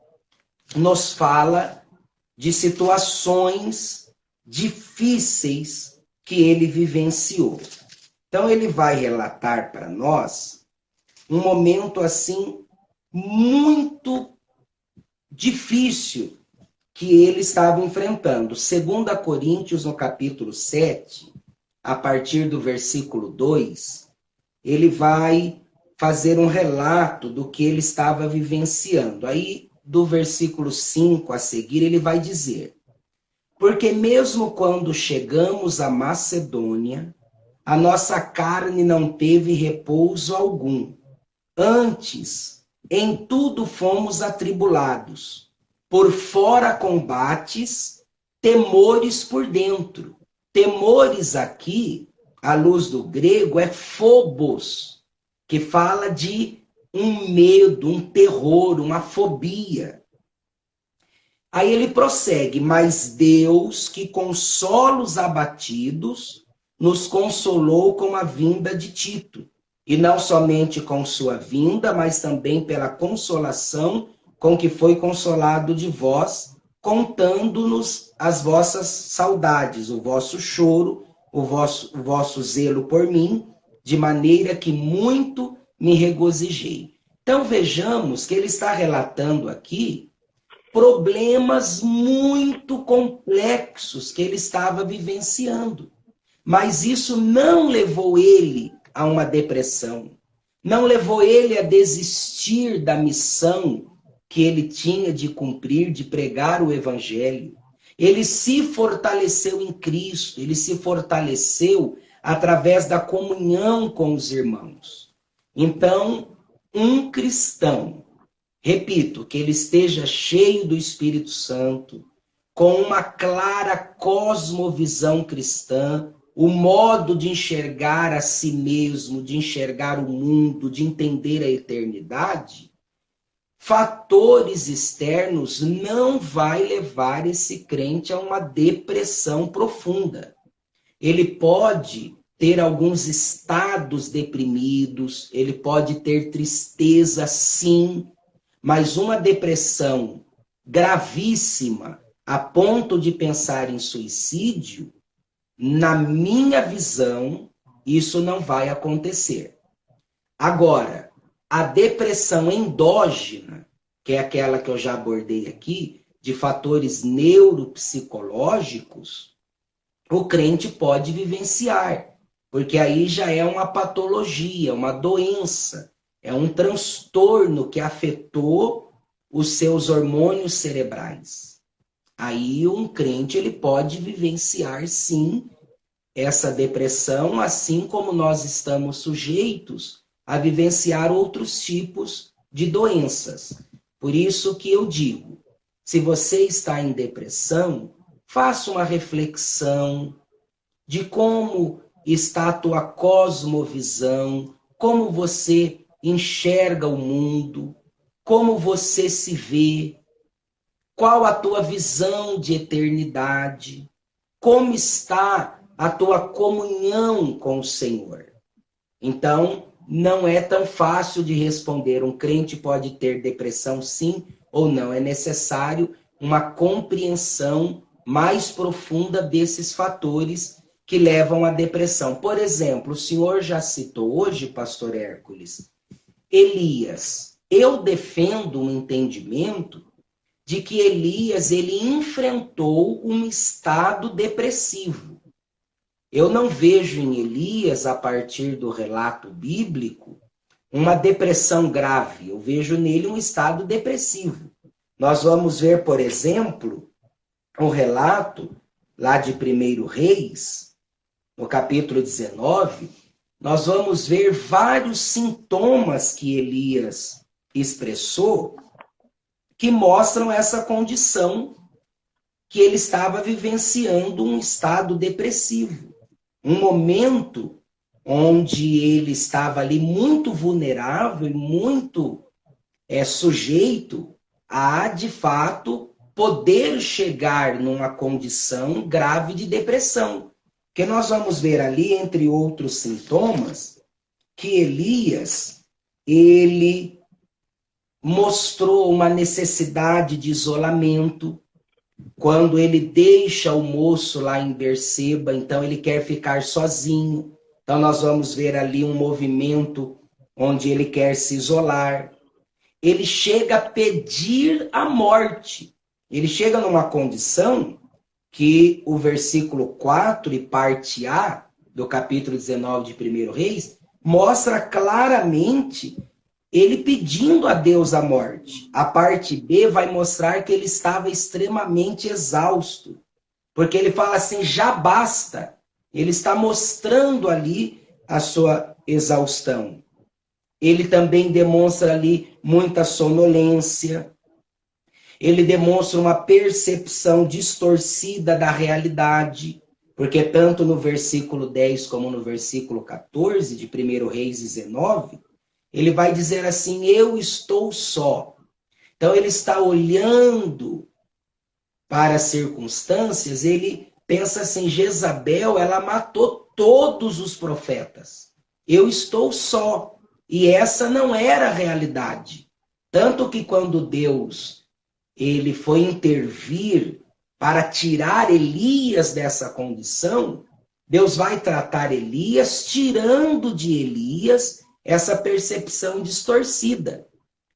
nos fala de situações difíceis que ele vivenciou. Então ele vai relatar para nós um momento assim muito difícil que ele estava enfrentando. 2 Coríntios, no capítulo 7, a partir do versículo 2, ele vai fazer um relato do que ele estava vivenciando. Aí, do versículo 5 a seguir, ele vai dizer: porque mesmo quando chegamos à Macedônia, a nossa carne não teve repouso algum. Antes, em tudo fomos atribulados, por fora combates, temores por dentro. Temores aqui, à luz do grego, é phobos, que fala de um medo, um terror, uma fobia. Aí ele prossegue: mas Deus, que consola os abatidos, nos consolou com a vinda de Tito. E não somente com sua vinda, mas também pela consolação com que foi consolado de vós, contando-nos as vossas saudades, o vosso choro, o vosso zelo por mim, de maneira que muito me regozijei. Então vejamos que ele está relatando aqui problemas muito complexos que ele estava vivenciando. Mas isso não levou ele a uma depressão, não levou ele a desistir da missão que ele tinha de cumprir, de pregar o evangelho. Ele se fortaleceu em Cristo, ele se fortaleceu através da comunhão com os irmãos. Então, um cristão, repito, que ele esteja cheio do Espírito Santo, com uma clara cosmovisão cristã, o modo de enxergar a si mesmo, de enxergar o mundo, de entender a eternidade, fatores externos não vai levar esse crente a uma depressão profunda. Ele pode ter alguns estados deprimidos, ele pode ter tristeza, sim, mas uma depressão gravíssima, a ponto de pensar em suicídio, na minha visão, isso não vai acontecer. Agora, a depressão endógena, que é aquela que eu já abordei aqui, de fatores neuropsicológicos, o crente pode vivenciar, porque aí já é uma patologia, uma doença, é um transtorno que afetou os seus hormônios cerebrais. Aí um crente ele pode vivenciar, sim, essa depressão, assim como nós estamos sujeitos a vivenciar outros tipos de doenças. Por isso que eu digo, se você está em depressão, faça uma reflexão de como está a tua cosmovisão, como você enxerga o mundo, como você se vê, qual a tua visão de eternidade, como está a tua comunhão com o Senhor. Então, não é tão fácil de responder. Um crente pode ter depressão, sim ou não. É necessário uma compreensão mais profunda desses fatores que levam à depressão. Por exemplo, o senhor já citou hoje, pastor Hércules, Elias. Eu defendo um entendimento de que Elias ele enfrentou um estado depressivo. Eu não vejo em Elias, a partir do relato bíblico, uma depressão grave. Eu vejo nele um estado depressivo. Nós vamos ver, por exemplo, um relato lá de 1 Reis, no capítulo 19, nós vamos ver vários sintomas que Elias expressou que mostram essa condição que ele estava vivenciando um estado depressivo. Um momento onde ele estava ali muito vulnerável e muito sujeito a, de fato, poder chegar numa condição grave de depressão. Que nós vamos ver ali, entre outros sintomas, que Elias, ele mostrou uma necessidade de isolamento. Quando ele deixa o moço lá em Berseba, então ele quer ficar sozinho. Então nós vamos ver ali um movimento onde ele quer se isolar. Ele chega a pedir a morte. Ele chega numa condição que o versículo 4 e parte A do capítulo 19 de 1 Reis mostra claramente ele pedindo a Deus a morte. A parte B vai mostrar que ele estava extremamente exausto. Porque ele fala assim, já basta. Ele está mostrando ali a sua exaustão. Ele também demonstra ali muita sonolência. Ele demonstra uma percepção distorcida da realidade. Porque tanto no versículo 10 como no versículo 14 de 1 Reis 19, ele vai dizer assim, eu estou só. Então ele está olhando para as circunstâncias, ele pensa assim, Jezabel, ela matou todos os profetas. Eu estou só. E essa não era a realidade. Tanto que quando Deus ele foi intervir para tirar Elias dessa condição, Deus vai tratar Elias, tirando de Elias essa percepção distorcida.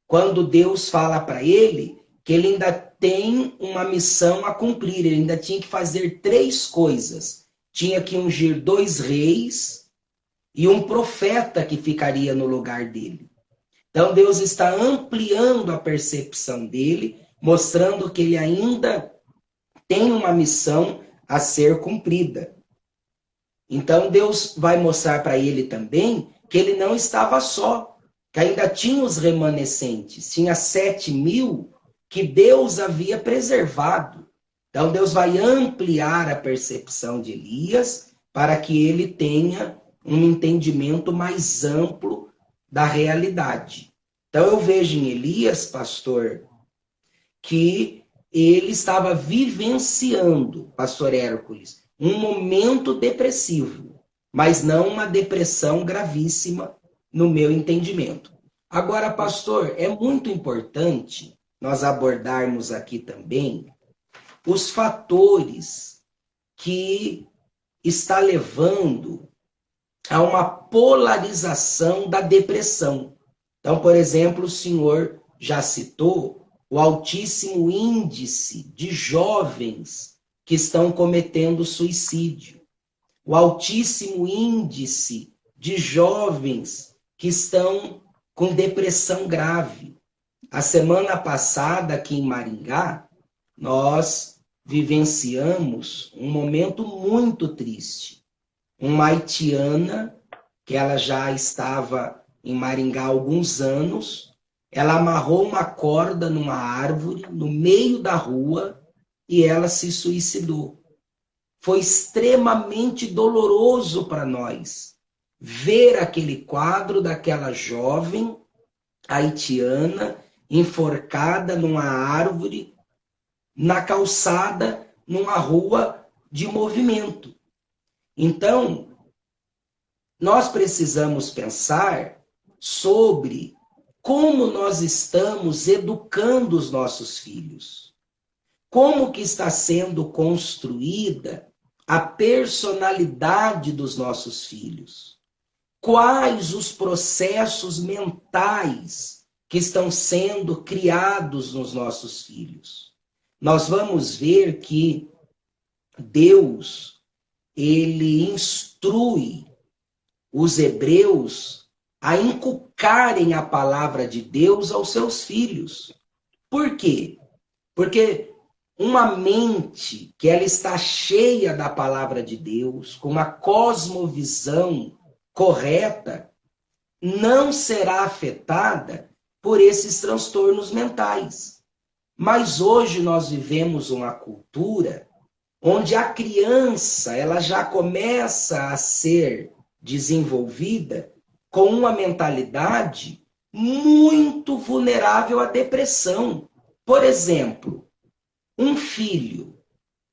Quando Deus fala para ele que ele ainda tem uma missão a cumprir, ele ainda tinha que fazer 3 coisas. Tinha que ungir 2 reis e um profeta que ficaria no lugar dele. Então Deus está ampliando a percepção dele, mostrando que ele ainda tem uma missão a ser cumprida. Então Deus vai mostrar para ele também que ele não estava só, que ainda tinha os remanescentes, tinha 7.000 que Deus havia preservado. Então Deus vai ampliar a percepção de Elias para que ele tenha um entendimento mais amplo da realidade. Então eu vejo em Elias, pastor, que ele estava vivenciando, pastor Hércules, um momento depressivo, mas não uma depressão gravíssima no meu entendimento. Agora, pastor, é muito importante nós abordarmos aqui também os fatores que está levando a uma polarização da depressão. Então, por exemplo, o senhor já citou o altíssimo índice de jovens que estão cometendo suicídio, o altíssimo índice de jovens que estão com depressão grave. A semana passada, aqui em Maringá, nós vivenciamos um momento muito triste. Uma haitiana, que ela já estava em Maringá há alguns anos, ela amarrou uma corda numa árvore, no meio da rua, e ela se suicidou. Foi extremamente doloroso para nós ver aquele quadro daquela jovem haitiana enforcada numa árvore, na calçada, numa rua de movimento. Então, nós precisamos pensar sobre como nós estamos educando os nossos filhos. Como que está sendo construída a personalidade dos nossos filhos? Quais os processos mentais que estão sendo criados nos nossos filhos? Nós vamos ver que Deus, ele instrui os hebreus a inculcarem a palavra de Deus aos seus filhos. Por quê? Porque uma mente que ela está cheia da palavra de Deus, com uma cosmovisão correta, não será afetada por esses transtornos mentais. Mas hoje nós vivemos uma cultura onde a criança ela já começa a ser desenvolvida com uma mentalidade muito vulnerável à depressão. Por exemplo, um filho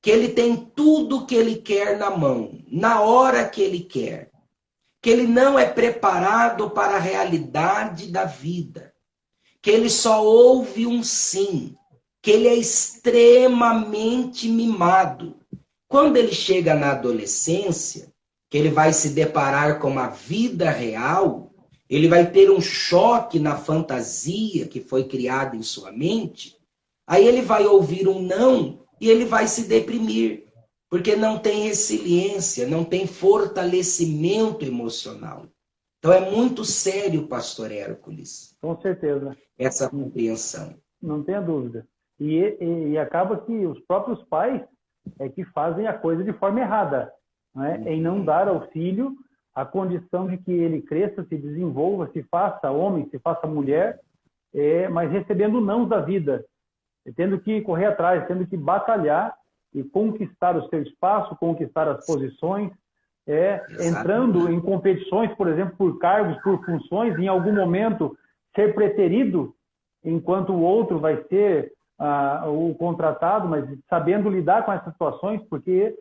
que ele tem tudo que ele quer na mão, na hora que ele quer, que ele não é preparado para a realidade da vida, que ele só ouve um sim, que ele é extremamente mimado. Quando ele chega na adolescência, que ele vai se deparar com a vida real, ele vai ter um choque na fantasia que foi criada em sua mente, aí ele vai ouvir um não e ele vai se deprimir, porque não tem resiliência, não tem fortalecimento emocional. Então é muito sério, pastor Hércules. Com certeza. Essa compreensão. Não tenha dúvida. E acaba que os próprios pais é que fazem a coisa de forma errada, né? Em não dar ao filho a condição de que ele cresça, se desenvolva, se faça homem, se faça mulher, mas recebendo não da vida, tendo que correr atrás, tendo que batalhar e conquistar o seu espaço, conquistar as posições, entrando em competições, por exemplo, por cargos, por funções, em algum momento ser preterido, enquanto o outro vai ser o contratado, mas sabendo lidar com essas situações, porque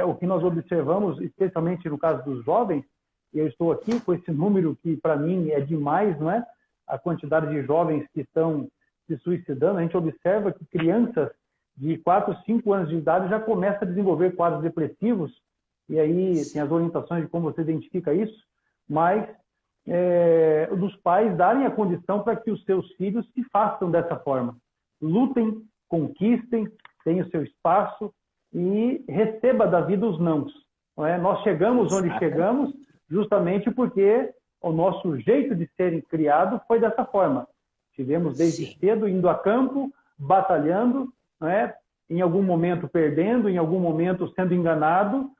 o que nós observamos, especialmente no caso dos jovens, e eu estou aqui com esse número que para mim é demais, não é? A quantidade de jovens que estão se suicidando, a gente observa que crianças de 4, 5 anos de idade já começam a desenvolver quadros depressivos, e aí tem as orientações de como você identifica isso, mas dos pais darem a condição para que os seus filhos se façam dessa forma. Lutem, conquistem, tenham o seu espaço e receba da vida os nãos. Não é? Nós chegamos onde chegamos justamente porque o nosso jeito de ser criado foi dessa forma. Tivemos desde cedo indo a campo, batalhando, não é? Em algum momento perdendo, em algum momento sendo enganado,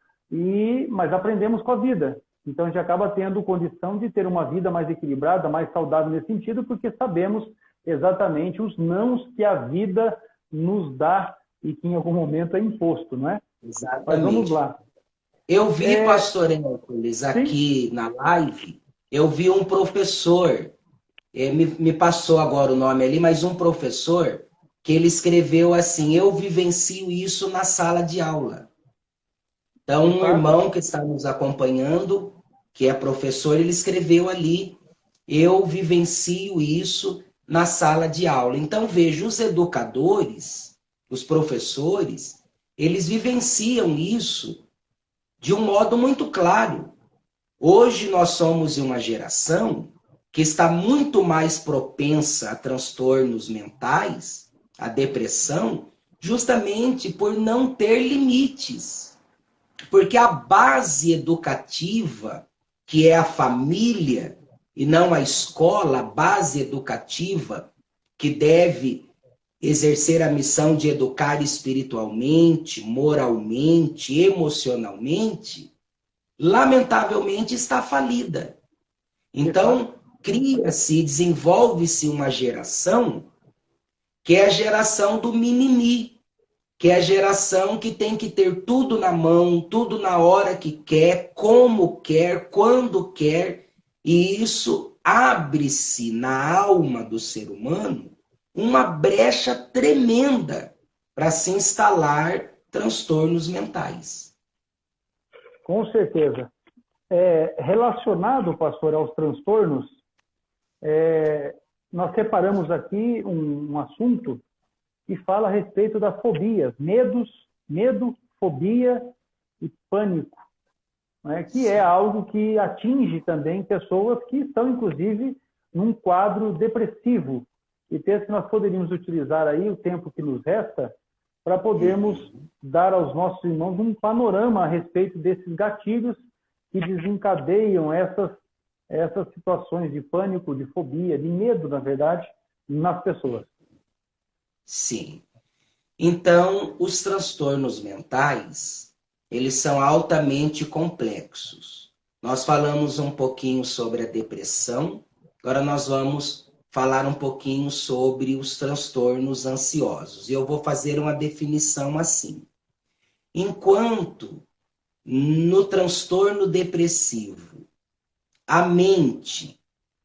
mas aprendemos com a vida. Então, a gente acaba tendo condição de ter uma vida mais equilibrada, mais saudável nesse sentido, porque sabemos exatamente os nãos que a vida nos dá e que em algum momento é imposto, não é? Exatamente. Mas vamos lá. Eu vi, pastor Hércules, aqui na live, eu vi um professor, me passou agora o nome ali, mas um professor, que ele escreveu assim: eu vivencio isso na sala de aula. Então, um irmão que está nos acompanhando, que é professor, ele escreveu ali: eu vivencio isso na sala de aula. Então, veja, os educadores, os professores, eles vivenciam isso de um modo muito claro. Hoje nós somos uma geração que está muito mais propensa a transtornos mentais, a depressão, justamente por não ter limites. Porque a base educativa, que é a família e não a escola, a base educativa que deve exercer a missão de educar espiritualmente, moralmente, emocionalmente, lamentavelmente está falida. Então, cria-se e desenvolve-se uma geração que é a geração do mimimi, que é a geração que tem que ter tudo na mão, tudo na hora que quer, como quer, quando quer, e isso abre-se na alma do ser humano uma brecha tremenda para se instalar transtornos mentais. Com certeza. Relacionado, pastor, aos transtornos, nós separamos aqui um assunto que fala a respeito das fobias, medo, fobia e pânico, né? Que é algo que atinge também pessoas que estão, inclusive, num quadro depressivo. E penso que nós poderíamos utilizar aí o tempo que nos resta para podermos dar aos nossos irmãos um panorama a respeito desses gatilhos que desencadeiam essas situações de pânico, de fobia, de medo, na verdade, nas pessoas. Sim. Então, os transtornos mentais, eles são altamente complexos. Nós falamos um pouquinho sobre a depressão, agora nós vamos falar um pouquinho sobre os transtornos ansiosos. E eu vou fazer uma definição assim. Enquanto no transtorno depressivo, a mente,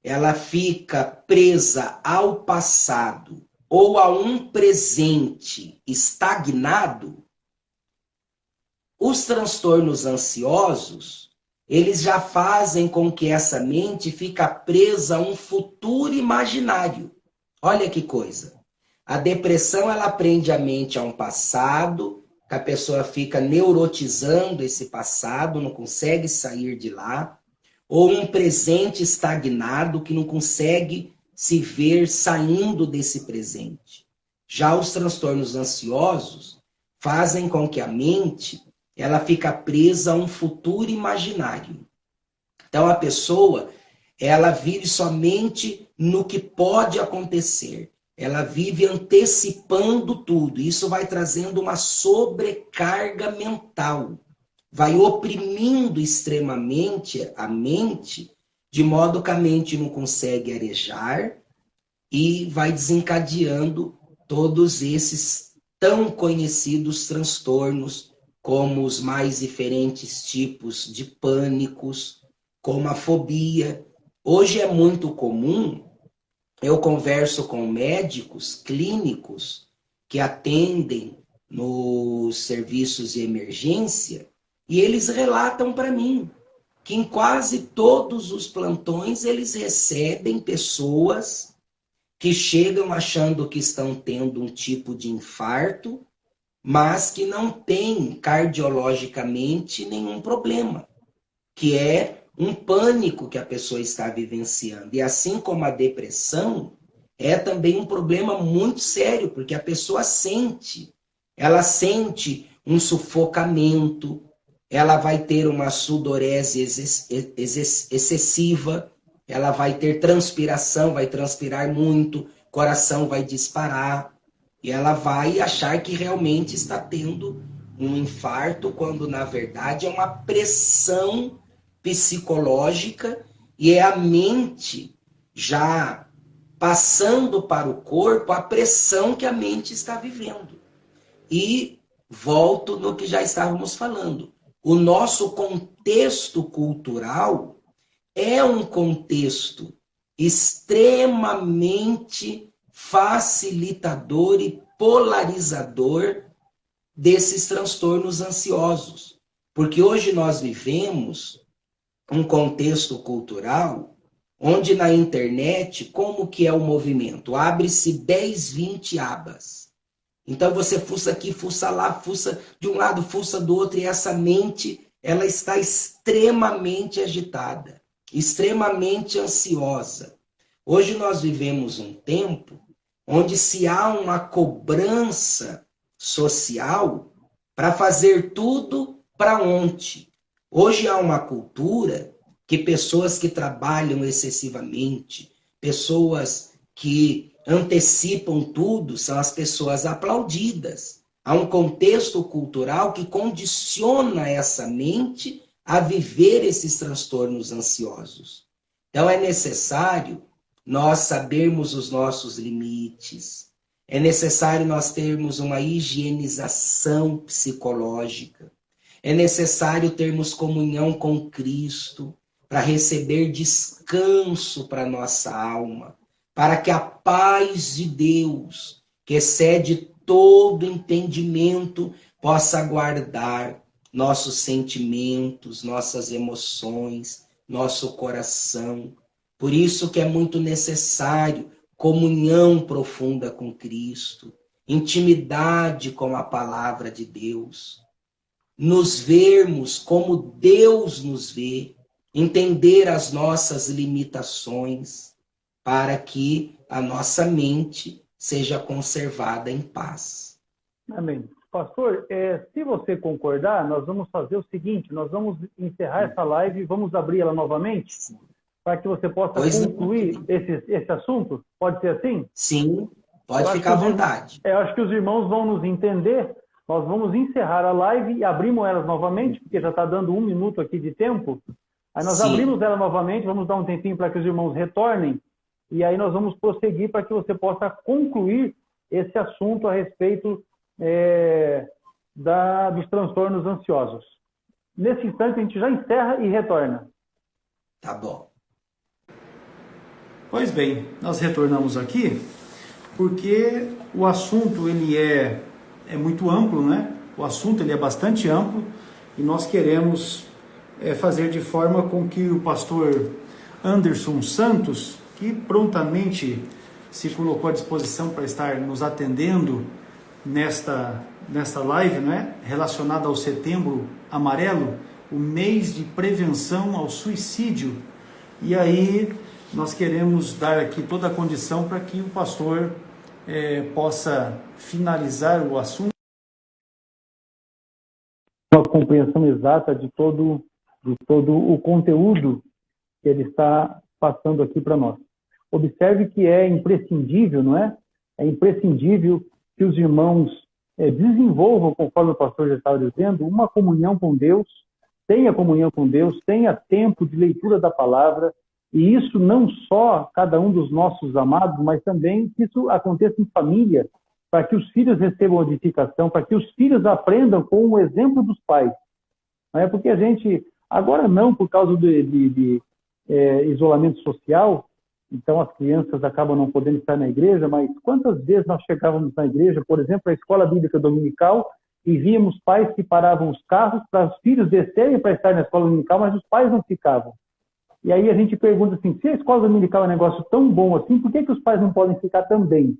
ela fica presa ao passado ou a um presente estagnado, os transtornos ansiosos, eles já fazem com que essa mente fique presa a um futuro imaginário. Olha que coisa. A depressão, ela prende a mente a um passado, que a pessoa fica neurotizando esse passado, não consegue sair de lá, ou um presente estagnado que não consegue se ver saindo desse presente. Já os transtornos ansiosos fazem com que a mente ela fica presa a um futuro imaginário. Então a pessoa, ela vive somente no que pode acontecer. Ela vive antecipando tudo. Isso vai trazendo uma sobrecarga mental. Vai oprimindo extremamente a mente, de modo que a mente não consegue arejar e vai desencadeando todos esses tão conhecidos transtornos, como os mais diferentes tipos de pânicos, como a fobia. Hoje é muito comum, eu converso com médicos clínicos que atendem nos serviços de emergência, E eles relatam para mim que em quase todos os plantões eles recebem pessoas que chegam achando que estão tendo um tipo de infarto, mas que não têm cardiologicamente nenhum problema, que é um pânico que a pessoa está vivenciando. E assim como a depressão, é também um problema muito sério, porque a pessoa sente, ela sente um sufocamento, ela vai ter uma sudorese excessiva, ela vai ter transpiração, vai transpirar muito, coração vai disparar, e ela vai achar que realmente está tendo um infarto, quando na verdade é uma pressão psicológica e é a mente já passando para o corpo a pressão que a mente está vivendo. E volto no que já estávamos falando. O nosso contexto cultural é um contexto extremamente facilitador e polarizador desses transtornos ansiosos. Porque hoje nós vivemos um contexto cultural onde na internet, como que é o movimento? Abre-se 10, 20 abas. Então você fuça aqui, fuça lá, fuça de um lado, fuça do outro, e essa mente, ela está extremamente agitada, extremamente ansiosa. Hoje nós vivemos um tempo onde se há uma cobrança social para fazer tudo para ontem. Hoje há uma cultura que pessoas que trabalham excessivamente, pessoas que antecipam tudo, são as pessoas aplaudidas. Há um contexto cultural que condiciona essa mente a viver esses transtornos ansiosos. Então é necessário nós sabermos os nossos limites, é necessário nós termos uma higienização psicológica, é necessário termos comunhão com Cristo para receber descanso para nossa alma, para que a paz de Deus, que excede todo entendimento, possa guardar nossos sentimentos, nossas emoções, nosso coração. Por isso que é muito necessário comunhão profunda com Cristo, intimidade com a palavra de Deus, nos vermos como Deus nos vê, entender as nossas limitações, para que a nossa mente seja conservada em paz. Amém. Pastor, se você concordar, nós vamos fazer o seguinte, nós vamos encerrar essa live e vamos abrir ela novamente, para que você possa concluir esse assunto. Pode ser assim? Sim, pode ficar à vontade. Eu acho que os irmãos vão nos entender. Nós vamos encerrar a live e abrimos elas novamente, porque já está dando 1 minuto aqui de tempo. Aí nós abrimos ela novamente, vamos dar um tempinho para que os irmãos retornem, e aí nós vamos prosseguir para que você possa concluir esse assunto a respeito dos transtornos ansiosos. Nesse instante, a gente já encerra e retorna. Tá bom. Pois bem, nós retornamos aqui porque o assunto ele é muito amplo, né? O assunto ele é bastante amplo e nós queremos fazer de forma com que o pastor Anderson Santos, que prontamente se colocou à disposição para estar nos atendendo nesta live, né? Relacionada ao Setembro Amarelo, o mês de prevenção ao suicídio. E aí nós queremos dar aqui toda a condição para que o pastor possa finalizar o assunto. Uma compreensão exata de todo o conteúdo que ele está passando aqui para nós. Observe que é imprescindível, não é? É imprescindível que os irmãos desenvolvam, conforme o pastor já estava dizendo, uma comunhão com Deus, tenha comunhão com Deus, tenha tempo de leitura da palavra, e isso não só cada um dos nossos amados, mas também que isso aconteça em família, para que os filhos recebam edificação, para que os filhos aprendam com o exemplo dos pais. Não é porque a gente, agora não por causa de isolamento social, então as crianças acabam não podendo estar na igreja, mas quantas vezes nós chegávamos na igreja, por exemplo, a escola bíblica dominical, e víamos pais que paravam os carros para os filhos descerem para estar na escola dominical, mas os pais não ficavam. E aí a gente pergunta assim, se a escola dominical é um negócio tão bom assim, por que os pais não podem ficar também?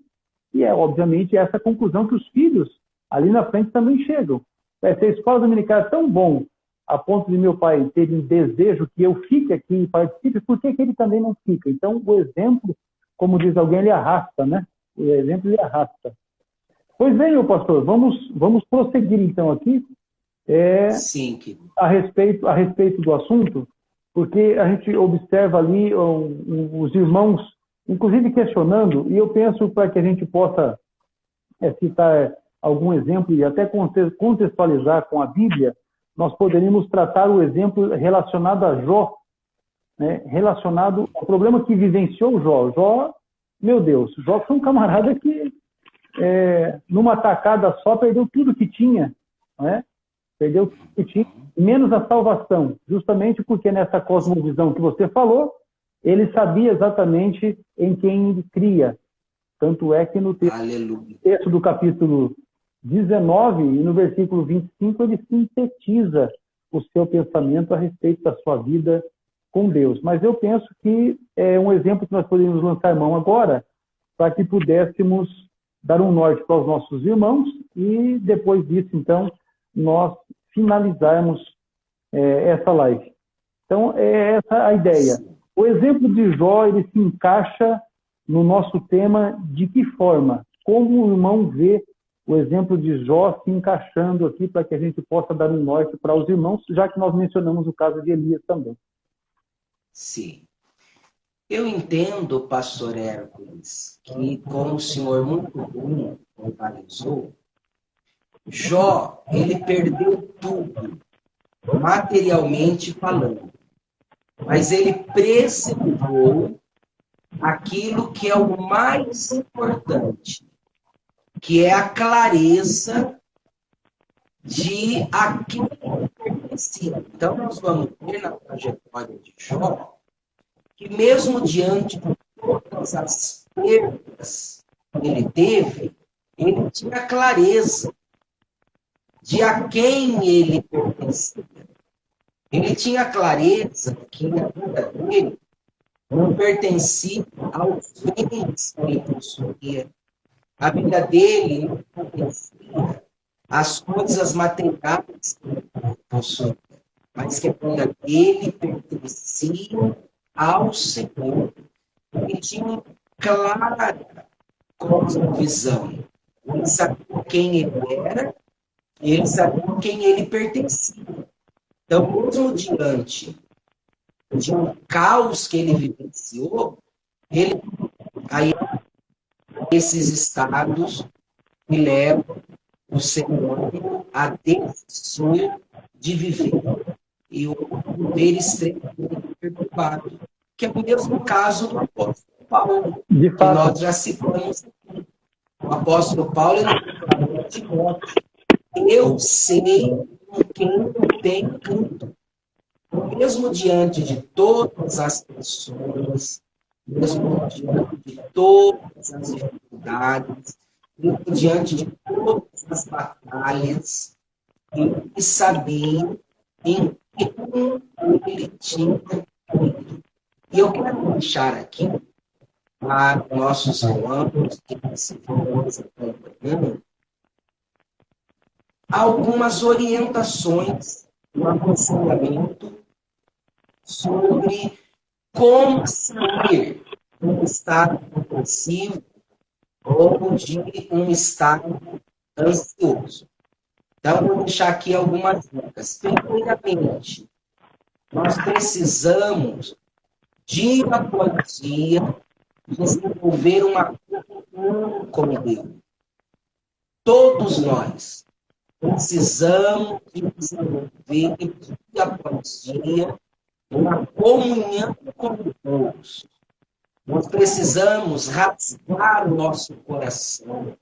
E é, obviamente, essa conclusão que os filhos ali na frente também chegam. Se a escola dominical é tão bom, a ponto de meu pai ter um desejo que eu fique aqui e participe, por que ele também não fica? Então, o exemplo, como diz alguém, ele arrasta, né? O exemplo, ele arrasta. Pois bem, meu pastor, vamos prosseguir então aqui Sim, a respeito do assunto, porque a gente observa ali os irmãos, inclusive questionando, e eu penso para que a gente possa citar algum exemplo e até contextualizar com a Bíblia, nós poderíamos tratar o exemplo relacionado a Jó, né? Relacionado ao problema que vivenciou Jó. Jó, meu Deus, Jó foi um camarada que, numa tacada só, perdeu tudo que tinha, né? Perdeu tudo que tinha, menos a salvação, justamente porque nessa cosmovisão que você falou, ele sabia exatamente em quem ele cria. Tanto é que no texto do capítulo 19 e no versículo 25, ele sintetiza o seu pensamento a respeito da sua vida com Deus. Mas eu penso que é um exemplo que nós poderíamos lançar mão agora, para que pudéssemos dar um norte para os nossos irmãos e depois disso, então, nós finalizarmos essa live. Então, é essa a ideia. O exemplo de Jó, ele se encaixa no nosso tema de que forma? Como o irmão vê o exemplo de Jó se encaixando aqui para que a gente possa dar um norte para os irmãos, já que nós mencionamos o caso de Elias também. Sim. Eu entendo, pastor Hércules, que como o senhor muito bem localizou, Jó, ele perdeu tudo, materialmente falando, mas ele preservou aquilo que é o mais importante, que é a clareza de a quem ele pertencia. Então, nós vamos ver na trajetória de Jó que mesmo diante de todas as perdas que ele teve, ele tinha clareza de a quem ele pertencia. Ele tinha clareza que a vida dele não pertencia aos bens que ele possuía. A vida dele não pertencia às coisas materiais que ele possuía, mas que a vida dele pertencia ao Senhor. Ele tinha clara visão. Ele sabia quem ele era, ele sabia quem ele pertencia. Então, mesmo diante de um caos que ele vivenciou, ele aí esses estados que levam o ser humano a desistir de viver. E o viver extremamente perturbado, que é o mesmo caso do apóstolo Paulo, que nós já citamos aqui. O apóstolo Paulo, ele falou de Timóteo: eu sei com quem eu tenho canto. Mesmo diante de todas as pessoas, mesmo diante de todas as dificuldades, mesmo diante de todas as batalhas, ele sabia em quem ele tinha crido. E eu quero deixar aqui para nossos irmãos que estão nos acompanhando algumas orientações, um aconselhamento sobre como sair de um estado depressivo ou de um estado ansioso. Então, vou deixar aqui algumas dicas. Primeiramente, nós precisamos, dia após dia, desenvolver uma comunhão com Deus. Todos nós precisamos desenvolver, dia após dia, uma comunhão com Deus. Nós precisamos rasgar o nosso coração,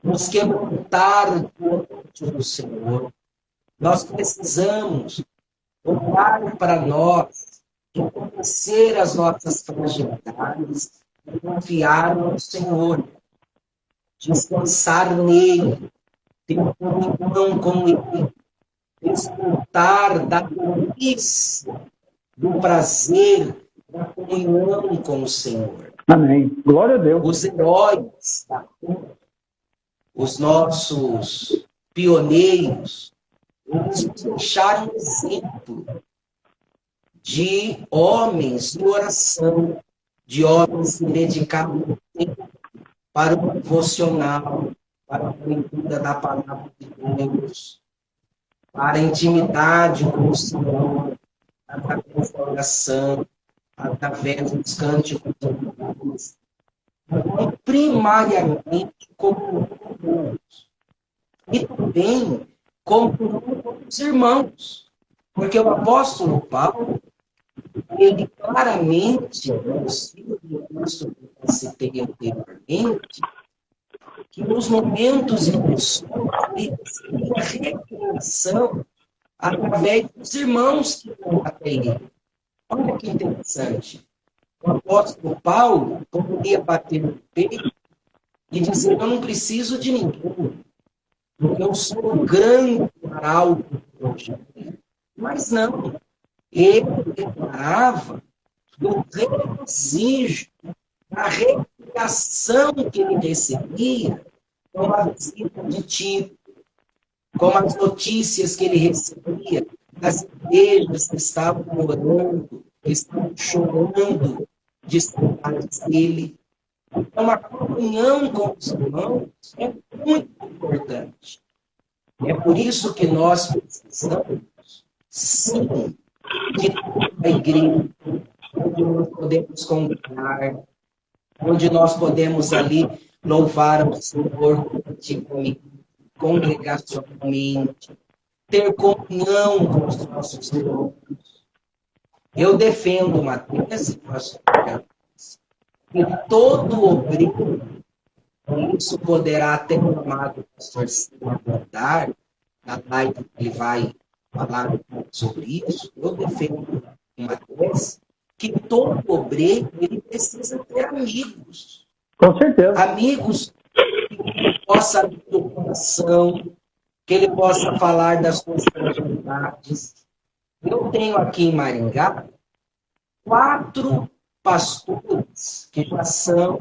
nos quebrantar diante do Senhor. Nós precisamos olhar para nós, reconhecer as nossas fragilidades e confiar no Senhor, descansar nele, ter comunhão com Ele, desfrutar da delícia, do prazer, da comunhão com o Senhor. Amém. Glória a Deus. Os heróis da fé, os nossos pioneiros, eles nos deixaram um exemplo de homens de oração, de homens que dedicavam tempo para o devocional, para a leitura da palavra de Deus, para a intimidade com o Senhor, através da oração, através dos cânticos de Deus. Primariamente como Deus. E também como os irmãos. Porque o apóstolo Paulo, ele claramente, no ciclo que eu citei anteriormente, que nos momentos de pessoa, ele recebia recreação através dos irmãos que vão até ele. Olha que interessante. O apóstolo Paulo poderia bater no peito e dizer: eu não preciso de ninguém, porque eu sou o grande arauto do evangelho. Mas não. Ele declarava do regozijo, da recreação que ele recebia com a visita de Tito, com as notícias que ele recebia das igrejas que estavam orando, que estavam chorando de saudades dele. Então, a comunhão com os irmãos é muito importante. É por isso que nós precisamos, sim, de a igreja, onde nós podemos congregar, onde nós podemos ali louvar ao Senhor congregacionalmente, ter comunhão com os nossos irmãos. Eu defendo uma tese, pastor, que todo obreiro, e isso poderá até o amado pastor abordar, na live que ele vai falar sobre isso. Eu defendo uma tese que todo obreiro ele precisa ter amigos. Com certeza. Amigos que ele possa abrir o coração, que ele possa falar das suas fragilidades. Eu tenho aqui em Maringá 4 pastores que já são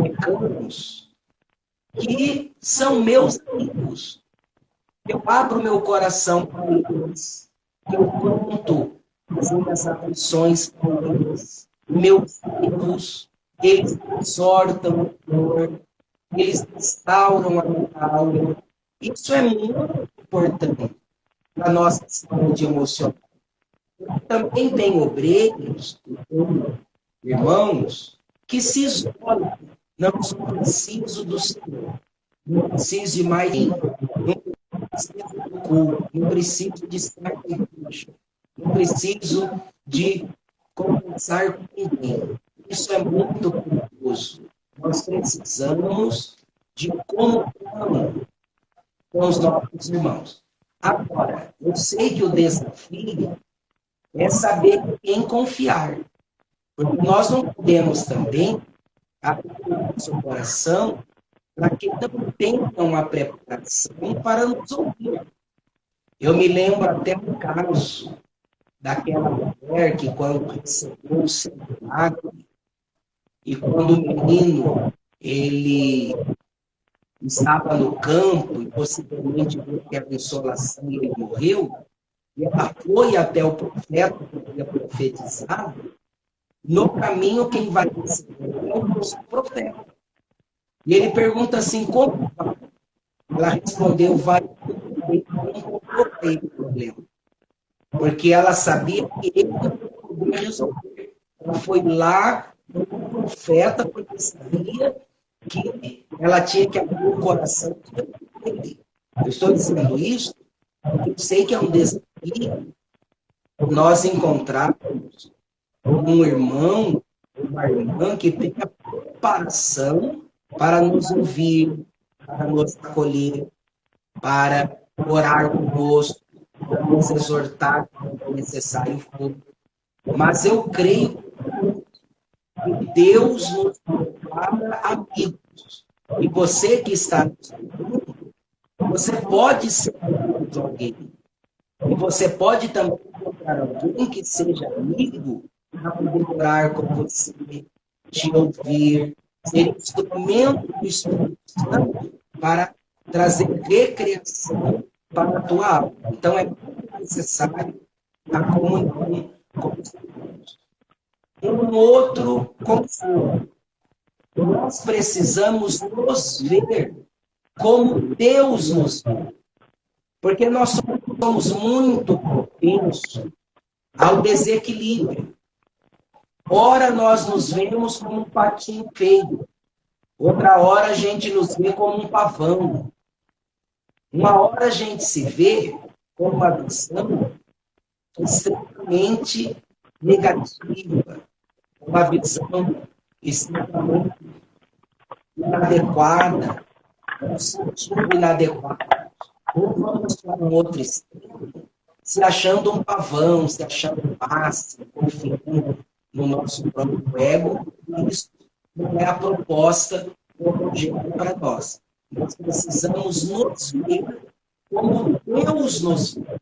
decanos, que são meus amigos. Eu abro meu coração para eles, eu conto as minhas aflições com eles, meus filhos, eles exortam o Senhor, eles restauram a minha alma. Isso é muito importante para a nossa saúde emocional. Também tem obreiros, irmãos, que se isolam. Não preciso do Senhor. Não preciso de mais ninguém. Não preciso do culto. Não preciso de estar na igreja. Não preciso de conversar com ninguém. Isso é muito perigoso. Nós precisamos de comunhão com os nossos irmãos. Agora, eu sei que o desafio é saber em quem confiar. Porque nós não podemos também abrir o nosso coração para que não tenham uma preparação para nos ouvir. Eu me lembro até um caso daquela mulher que, quando recebeu o seu milagre, e quando o menino ele estava no campo e possivelmente teve a insolação e ele morreu, e ela foi até o profeta que havia profetizado. No caminho, quem vai receber é o nosso profeta. E ele pergunta assim: como vai? Ela respondeu: vai tudo bem, não coloquei o problema. Porque ela sabia que ele não podia resolver. Ela foi lá no profeta porque sabia que ela tinha que abrir o coração dele. Eu estou dizendo isso porque eu sei que é um desafio nós encontrarmos um irmão, uma irmã que tenha preparação para nos ouvir, para nos acolher, para orar conosco, para nos exortar quando é necessário for. Mas eu creio que Deus nos prepara amigos. E você que está nos ouvindo, Você pode ser amigo de alguém. E você pode também encontrar alguém que seja amigo para poder orar com você, te ouvir, ser instrumento do Espírito Santo para trazer recreação para a tua alma. Então, é muito necessário a comunhão com os irmãos. Um outro conforto. Nós precisamos nos ver como Deus nos vê. Porque nós somos muito propensos ao desequilíbrio. Ora, nós nos vemos como um patinho feio. Outra hora, a gente nos vê como um pavão. Uma hora, a gente se vê com uma visão extremamente negativa. Uma visão extremamente inadequada. Um sentido inadequado. Ou vamos para um outro extremo, se achando um pavão, se achando máximo, confiando no nosso próprio ego. Isso não é a proposta do Evangelho para nós. Nós precisamos nos ver como Deus nos vê.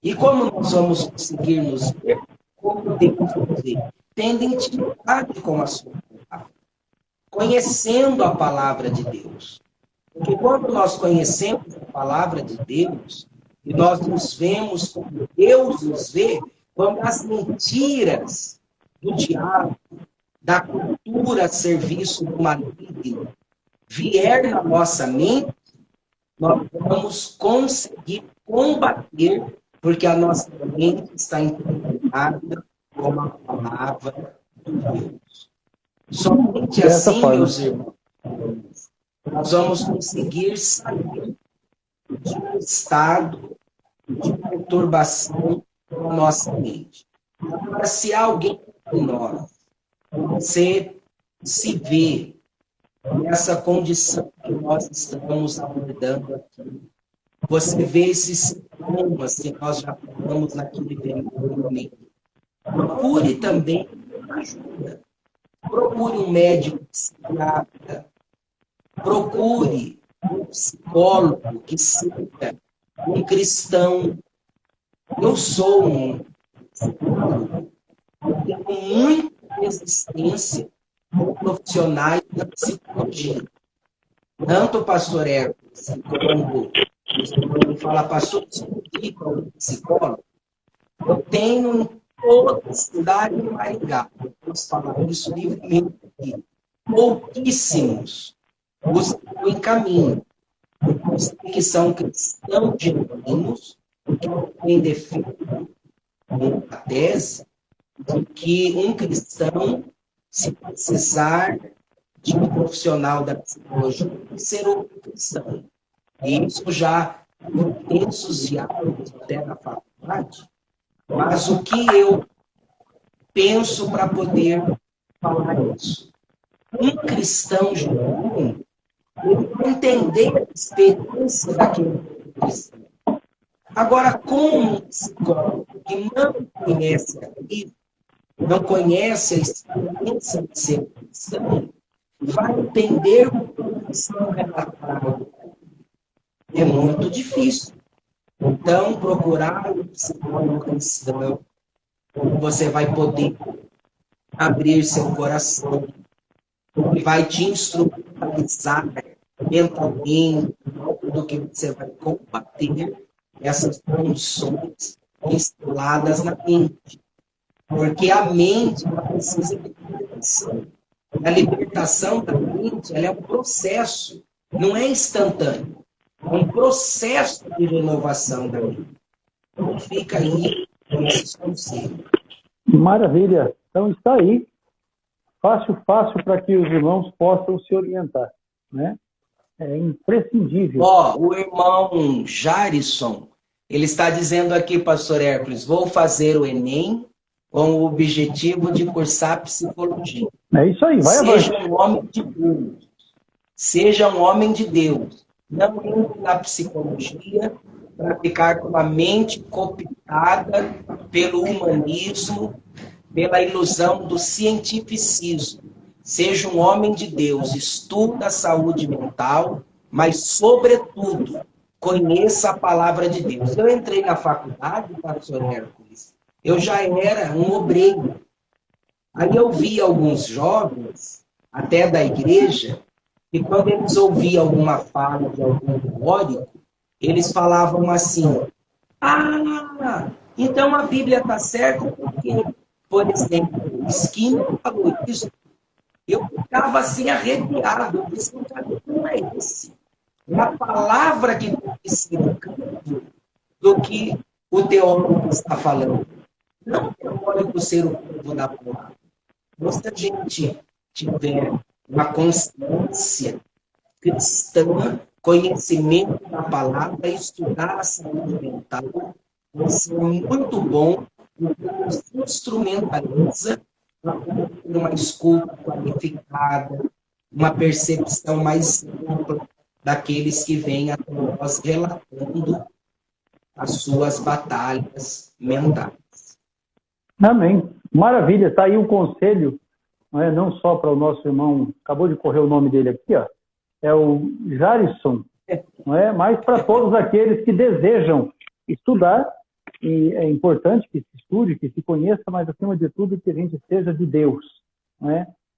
E como nós vamos conseguir nos ver como Deus nos vê? Tendo intimidade com a sua palavra, conhecendo a palavra de Deus. Porque quando nós conhecemos a palavra de Deus, e nós nos vemos como Deus nos vê, quando as mentiras do diabo, da cultura a serviço do maligno, vier na nossa mente, nós vamos conseguir combater, porque a nossa mente está impregnada com a palavra de Deus. Somente assim, meus irmãos, nós vamos conseguir sair de um estado de perturbação na nossa mente. Agora, se alguém de nós, você se vê nessa condição que nós estamos abordando aqui, você vê esses sintomas que nós já falamos naquele momento, procure também ajuda. Procure um médico psiquiatra, procure um psicólogo que seja um cristão. Eu sou um psicólogo, eu tenho muita resistência com profissionais da psicologia. Tanto o pastor Hércules, quando ele fala, pastor, eu para um psicólogo, eu tenho em toda a cidade de Maringá, eu posso falar isso livremente aqui, pouquíssimos os que encaminham, os que são cristãos genuínos, que têm defeito a tese de que um cristão, se precisar de um profissional da psicologia, tem que ser outro cristão. E isso já intensos diálogos até na faculdade, mas o que eu penso para poder falar isso? Um cristão genuíno, ele vai entender a experiência daquele cristão. Agora, como um psicólogo que não conhece a Bíblia, não conhece a experiência de ser cristão, vai entender o que o cristão relatado. É muito difícil. Então, procurar um psicólogo cristão, você vai poder abrir seu coração, ele vai te instrumentalizar mentalmente do que você vai combater essas condições instaladas na mente. Porque a mente ela precisa de libertação. A libertação da mente ela é um processo, não é instantâneo. É um processo de renovação da mente. Então fica aí com esses conselhos. Maravilha. Então está aí. Fácil para que os irmãos possam se orientar, né? É imprescindível. O irmão Jarison, ele está dizendo aqui, pastor Hércules, vou fazer o Enem com o objetivo de cursar psicologia. É isso aí, vai avante. Seja um homem de Deus. Seja um homem de Deus. Não entre na psicologia para ficar com a mente cooptada pelo humanismo, pela ilusão do cientificismo. Seja um homem de Deus, estuda a saúde mental, mas, sobretudo, conheça a palavra de Deus. Eu entrei na faculdade, pastor Hércules, eu já era um obreiro. Aí eu vi alguns jovens, até da igreja, e quando eles ouviam alguma fala de algum teórico, eles falavam assim: ah, então a Bíblia está certa porque, por exemplo, o Skinner falou isso. Eu ficava assim arrepiado. Eu disse: não, não é esse. É a palavra que tem que ser o campo do que o teólogo está falando. Não o teólogo ser o campo da palavra. Então, se a gente tiver uma consciência cristã, conhecimento da palavra, estudar a saúde mental, vai ser muito bom, porque nos instrumentaliza para ter uma escuta qualificada, uma percepção mais ampla daqueles que vêm até nós relatando as suas batalhas mentais. Amém. Maravilha. Está aí o conselho, não só para o nosso irmão, acabou de correr o nome dele aqui, ó, é o Jarisson, mas para todos aqueles que desejam estudar, e é importante que se estude, que se conheça, mas acima de tudo que a gente seja de Deus.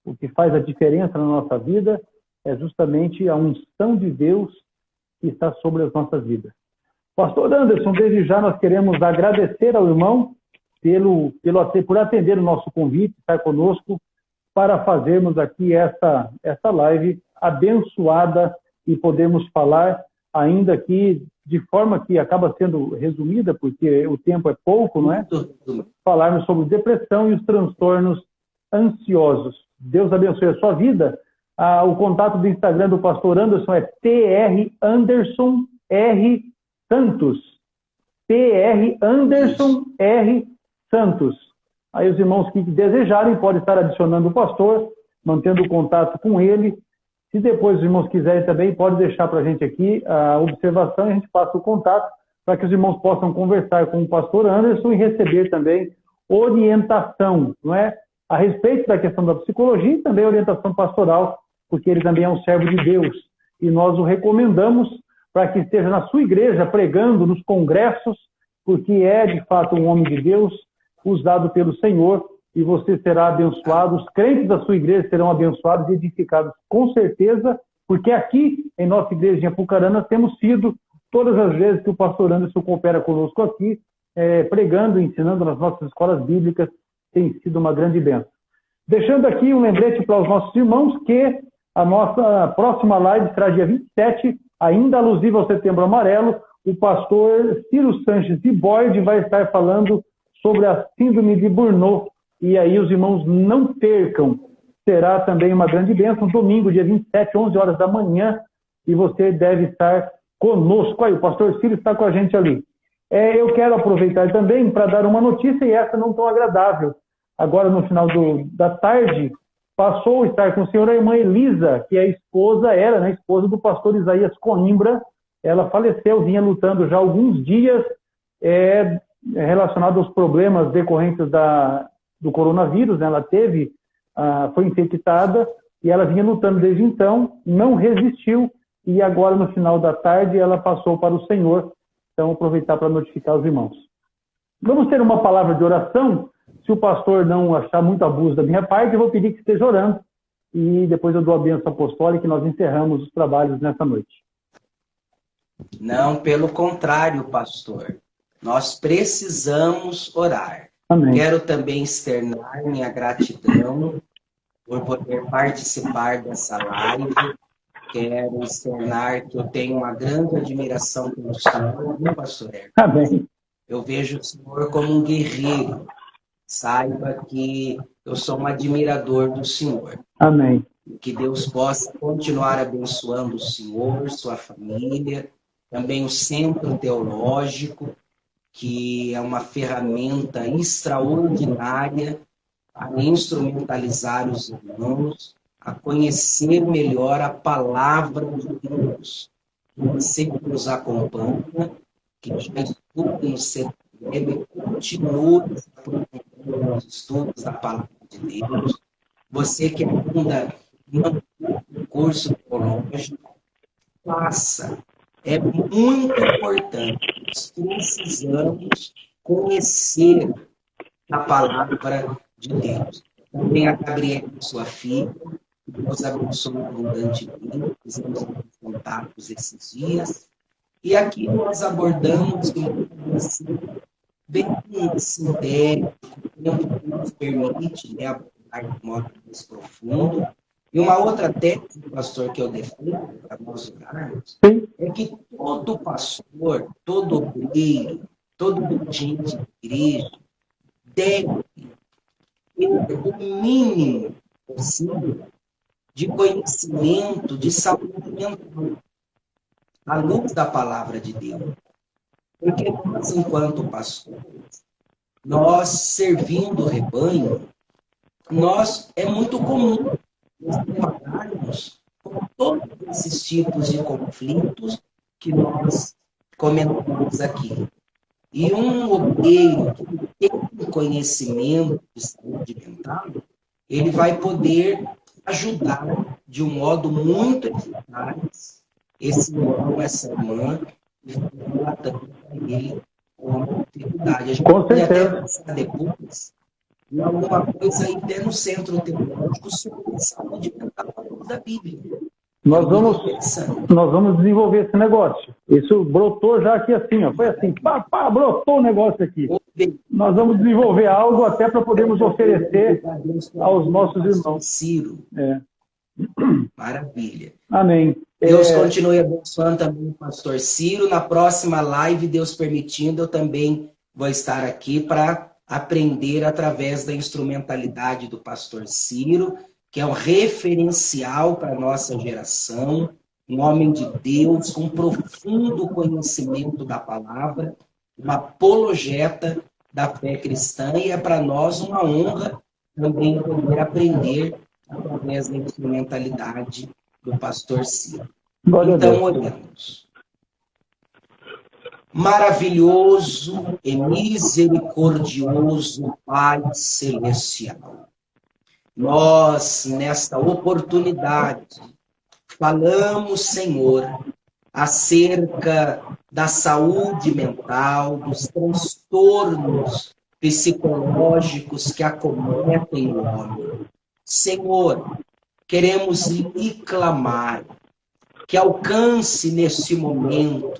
O que faz a diferença na nossa vida é justamente a unção de Deus que está sobre as nossas vidas. Pastor Anderson, desde já nós queremos agradecer ao irmão por atender o nosso convite, estar conosco, para fazermos aqui essa live abençoada e podermos falar, ainda que de forma que acaba sendo resumida, porque o tempo é pouco, não é? Falarmos sobre depressão e os transtornos ansiosos. Deus abençoe a sua vida. O contato do Instagram do pastor Anderson é TR Anderson R Santos. TR Anderson R Santos. Aí os irmãos que desejarem podem estar adicionando o pastor, mantendo contato com ele. Se depois os irmãos quiserem também, pode deixar para a gente aqui a observação e a gente passa o contato para que os irmãos possam conversar com o pastor Anderson e receber também orientação, não é? A respeito da questão da psicologia e também orientação pastoral, porque ele também é um servo de Deus. E nós o recomendamos para que esteja na sua igreja pregando nos congressos, porque é de fato um homem de Deus, usado pelo Senhor, e você será abençoado, os crentes da sua igreja serão abençoados e edificados com certeza, porque aqui, em nossa igreja em Apucarana, temos sido, todas as vezes que o pastor Anderson coopera conosco aqui, pregando, ensinando nas nossas escolas bíblicas, tem sido uma grande bênção. Deixando aqui um lembrete para os nossos irmãos que a nossa próxima live será dia 27, ainda alusiva ao Setembro Amarelo, o pastor Ciro Sanches de Boyd vai estar falando sobre a síndrome de Burnout. E aí os irmãos não percam. Será também uma grande bênção, domingo, dia 27, 11 horas da manhã, e você deve estar conosco. Aí, o pastor Ciro está com a gente ali. Eu quero aproveitar também para dar uma notícia, e essa não tão agradável. Agora, no final da tarde, passou a estar com o senhor a irmã Elisa, que é a esposa do pastor Isaías Coimbra. Ela faleceu, vinha lutando já há alguns dias, relacionado aos problemas decorrentes do coronavírus, né? Ela foi infectada e ela vinha lutando desde então, não resistiu e agora no final da tarde ela passou para o Senhor. Então, aproveitar para notificar os irmãos. Vamos ter uma palavra de oração. Se o pastor não achar muito abuso da minha parte, eu vou pedir que esteja orando e depois eu dou a bênção apostólica e nós encerramos os trabalhos nessa noite. Não, pelo contrário, pastor. Nós precisamos orar. Amém. Quero também externar minha gratidão por poder participar dessa live. Quero externar que eu tenho uma grande admiração pelo Senhor, viu, pastor Hércules? Amém. Eu vejo o Senhor como um guerreiro. Saiba que eu sou um admirador do Senhor. Amém. Que Deus possa continuar abençoando o Senhor, sua família, também o Centro Teológico, que é uma ferramenta extraordinária a instrumentalizar os irmãos, a conhecer melhor a palavra de Deus. Você que nos acompanha, que já estuda no CTM, continue aprofundando os estudos da palavra de Deus. Você que ainda não tem curso teológico, faça. é muito importante. Nós precisamos conhecer a palavra de Deus. Também a Gabriela, sua filha, que Deus abençoe abundantemente, fizemos alguns contatos esses dias. E aqui nós abordamos bem sintético, o tempo que nos permite, né, abordar de modo mais profundo. E uma outra técnica, pastor, que eu defendo para nós orarmos, é que todo pastor, todo obreiro, todo dirigente de igreja deve ter o mínimo possível de conhecimento de saúde mental, à luz da palavra de Deus. Porque nós, enquanto pastores, nós servindo o rebanho, é muito comum nos depararmos com todos esses tipos de conflitos que nós comentamos aqui. E um obreiro que tem conhecimento de saúde mental, ele vai poder ajudar de um modo muito eficaz esse irmão, essa irmã, relatando para ele uma dificuldade. A gente pode até pensar depois em alguma coisa aí até no centro teológico sobre saúde mental da Bíblia. Nós vamos desenvolver esse negócio. Isso brotou já aqui assim, ó. Foi assim, brotou o negócio aqui. Nós vamos desenvolver algo até para podermos oferecer aos nossos irmãos. Ciro. Maravilha. Amém. Deus continue abençoando também o pastor Ciro. Na próxima live, Deus permitindo, eu também vou estar aqui para aprender através da instrumentalidade do pastor Ciro, que é um referencial para a nossa geração, um homem de Deus com profundo conhecimento da palavra, uma apologeta da fé cristã, e é para nós uma honra também poder aprender através da instrumentalidade do pastor Ciro. Então, oremos. Maravilhoso e misericordioso Pai Celestial, nós, nesta oportunidade, falamos, Senhor, acerca da saúde mental, dos transtornos psicológicos que acometem o homem. Senhor, queremos lhe clamar que alcance nesse momento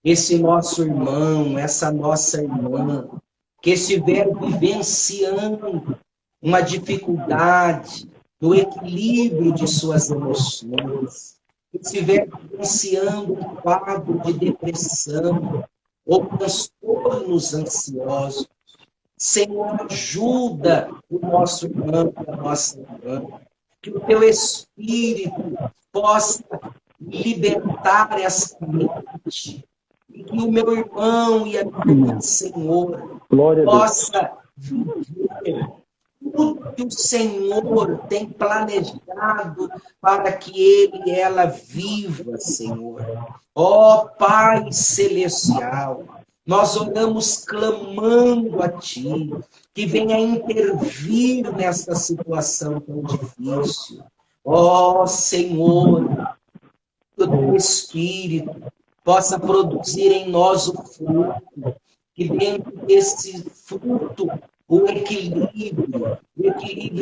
esse nosso irmão, essa nossa irmã, que estiver vivenciando uma dificuldade no equilíbrio de suas emoções, que estiver vivenciando um quadro de depressão ou transtornos ansiosos. Senhor, ajuda o nosso irmão, a nossa irmã, que o teu Espírito possa libertar essa mente, e que o meu irmão e a minha Senhor possa viver tudo que o Senhor tem planejado para que ele e ela viva, Senhor. Ó Pai Celestial, nós oramos clamando a Ti, que venha intervir nessa situação tão difícil. Ó Senhor, que o Teu Espírito possa produzir em nós o fruto, que dentro desse fruto o equilíbrio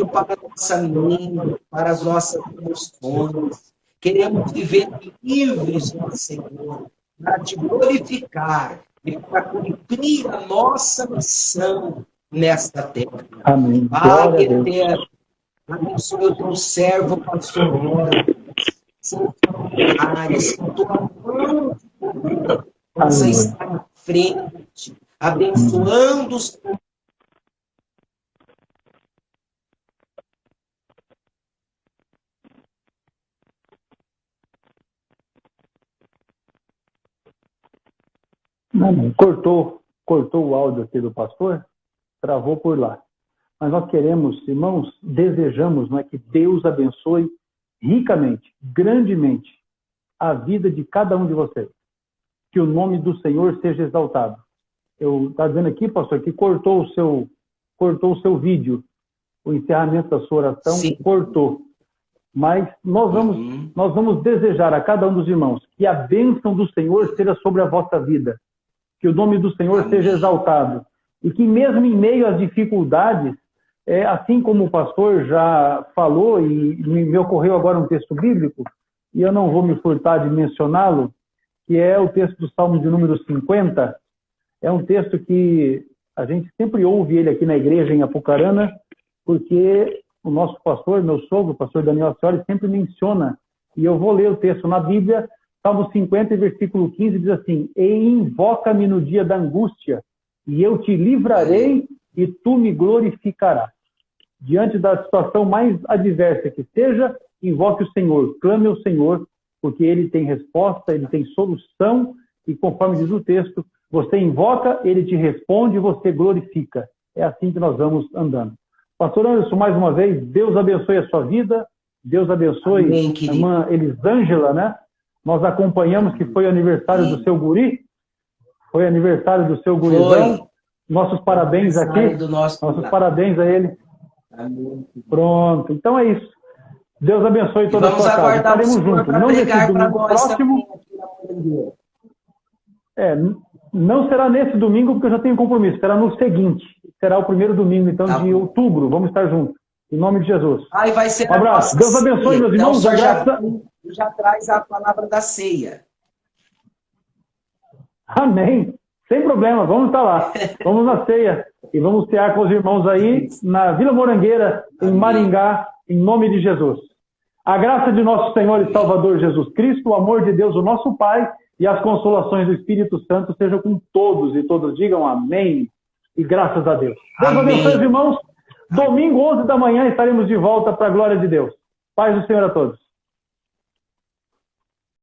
para a nossa mente, para as nossas emoções. Queremos viver livres, ó Senhor, para Te glorificar e para cumprir a nossa missão nesta terra. Amém. Pai eterno, abençoe o Teu servo, pastor Hércules, seus familiares, que Tua mão possa estar à frente, abençoando os Não. Cortou o áudio aqui do pastor, travou por lá. Mas nós queremos, irmãos, desejamos, não é, que Deus abençoe ricamente, grandemente, a vida de cada um de vocês. Que o nome do Senhor seja exaltado. Eu estava dizendo aqui, pastor, que cortou o seu vídeo, o encerramento da sua oração. Sim. Cortou. Mas nós vamos desejar a cada um dos irmãos que a bênção do Senhor seja sobre a vossa vida, que o nome do Senhor seja exaltado, e que mesmo em meio às dificuldades, assim como o pastor já falou, e me ocorreu agora um texto bíblico, e eu não vou me furtar de mencioná-lo, que é o texto do Salmo de número 50. É um texto que a gente sempre ouve ele aqui na igreja em Apucarana, porque o nosso pastor, meu sogro, o pastor Daniel Ascioli, sempre menciona, e eu vou ler o texto na Bíblia, Salmo 50, versículo 15, diz assim: e invoca-me no dia da angústia, e eu te livrarei, e tu me glorificarás. Diante da situação mais adversa que seja, invoque o Senhor, clame ao Senhor, porque Ele tem resposta, Ele tem solução, e conforme diz o texto, você invoca, Ele te responde e você glorifica. É assim que nós vamos andando. Pastor Anderson, mais uma vez, Deus abençoe a sua vida, Deus abençoe Amém, a irmã Elisângela, né? Nós acompanhamos que foi aniversário do seu guri, foi aniversário do seu gurizão. Nossos parabéns aqui, nossos parabéns a ele. Amém. Pronto, então é isso. Deus abençoe toda a sua casa. Estaremos juntos. Não nesse domingo próximo. Não será nesse domingo, porque eu já tenho compromisso. Será no seguinte. Será o primeiro domingo, então, de outubro. Vamos estar juntos. Em nome de Jesus. E vai ser um abraço. Deus abençoe, meus irmãos. Então, já traz a palavra da ceia. Amém. Sem problema. Vamos estar lá. Vamos na ceia. E vamos cear com os irmãos aí na Vila Morangueira, em Maringá, em nome de Jesus. A graça de nosso Senhor e Salvador Jesus Cristo, o amor de Deus, o nosso Pai, e as consolações do Espírito Santo sejam com todos e todos digam amém e graças a Deus. Deus abençoe os irmãos. Domingo, 11 da manhã, estaremos de volta para a glória de Deus. Paz do Senhor a todos.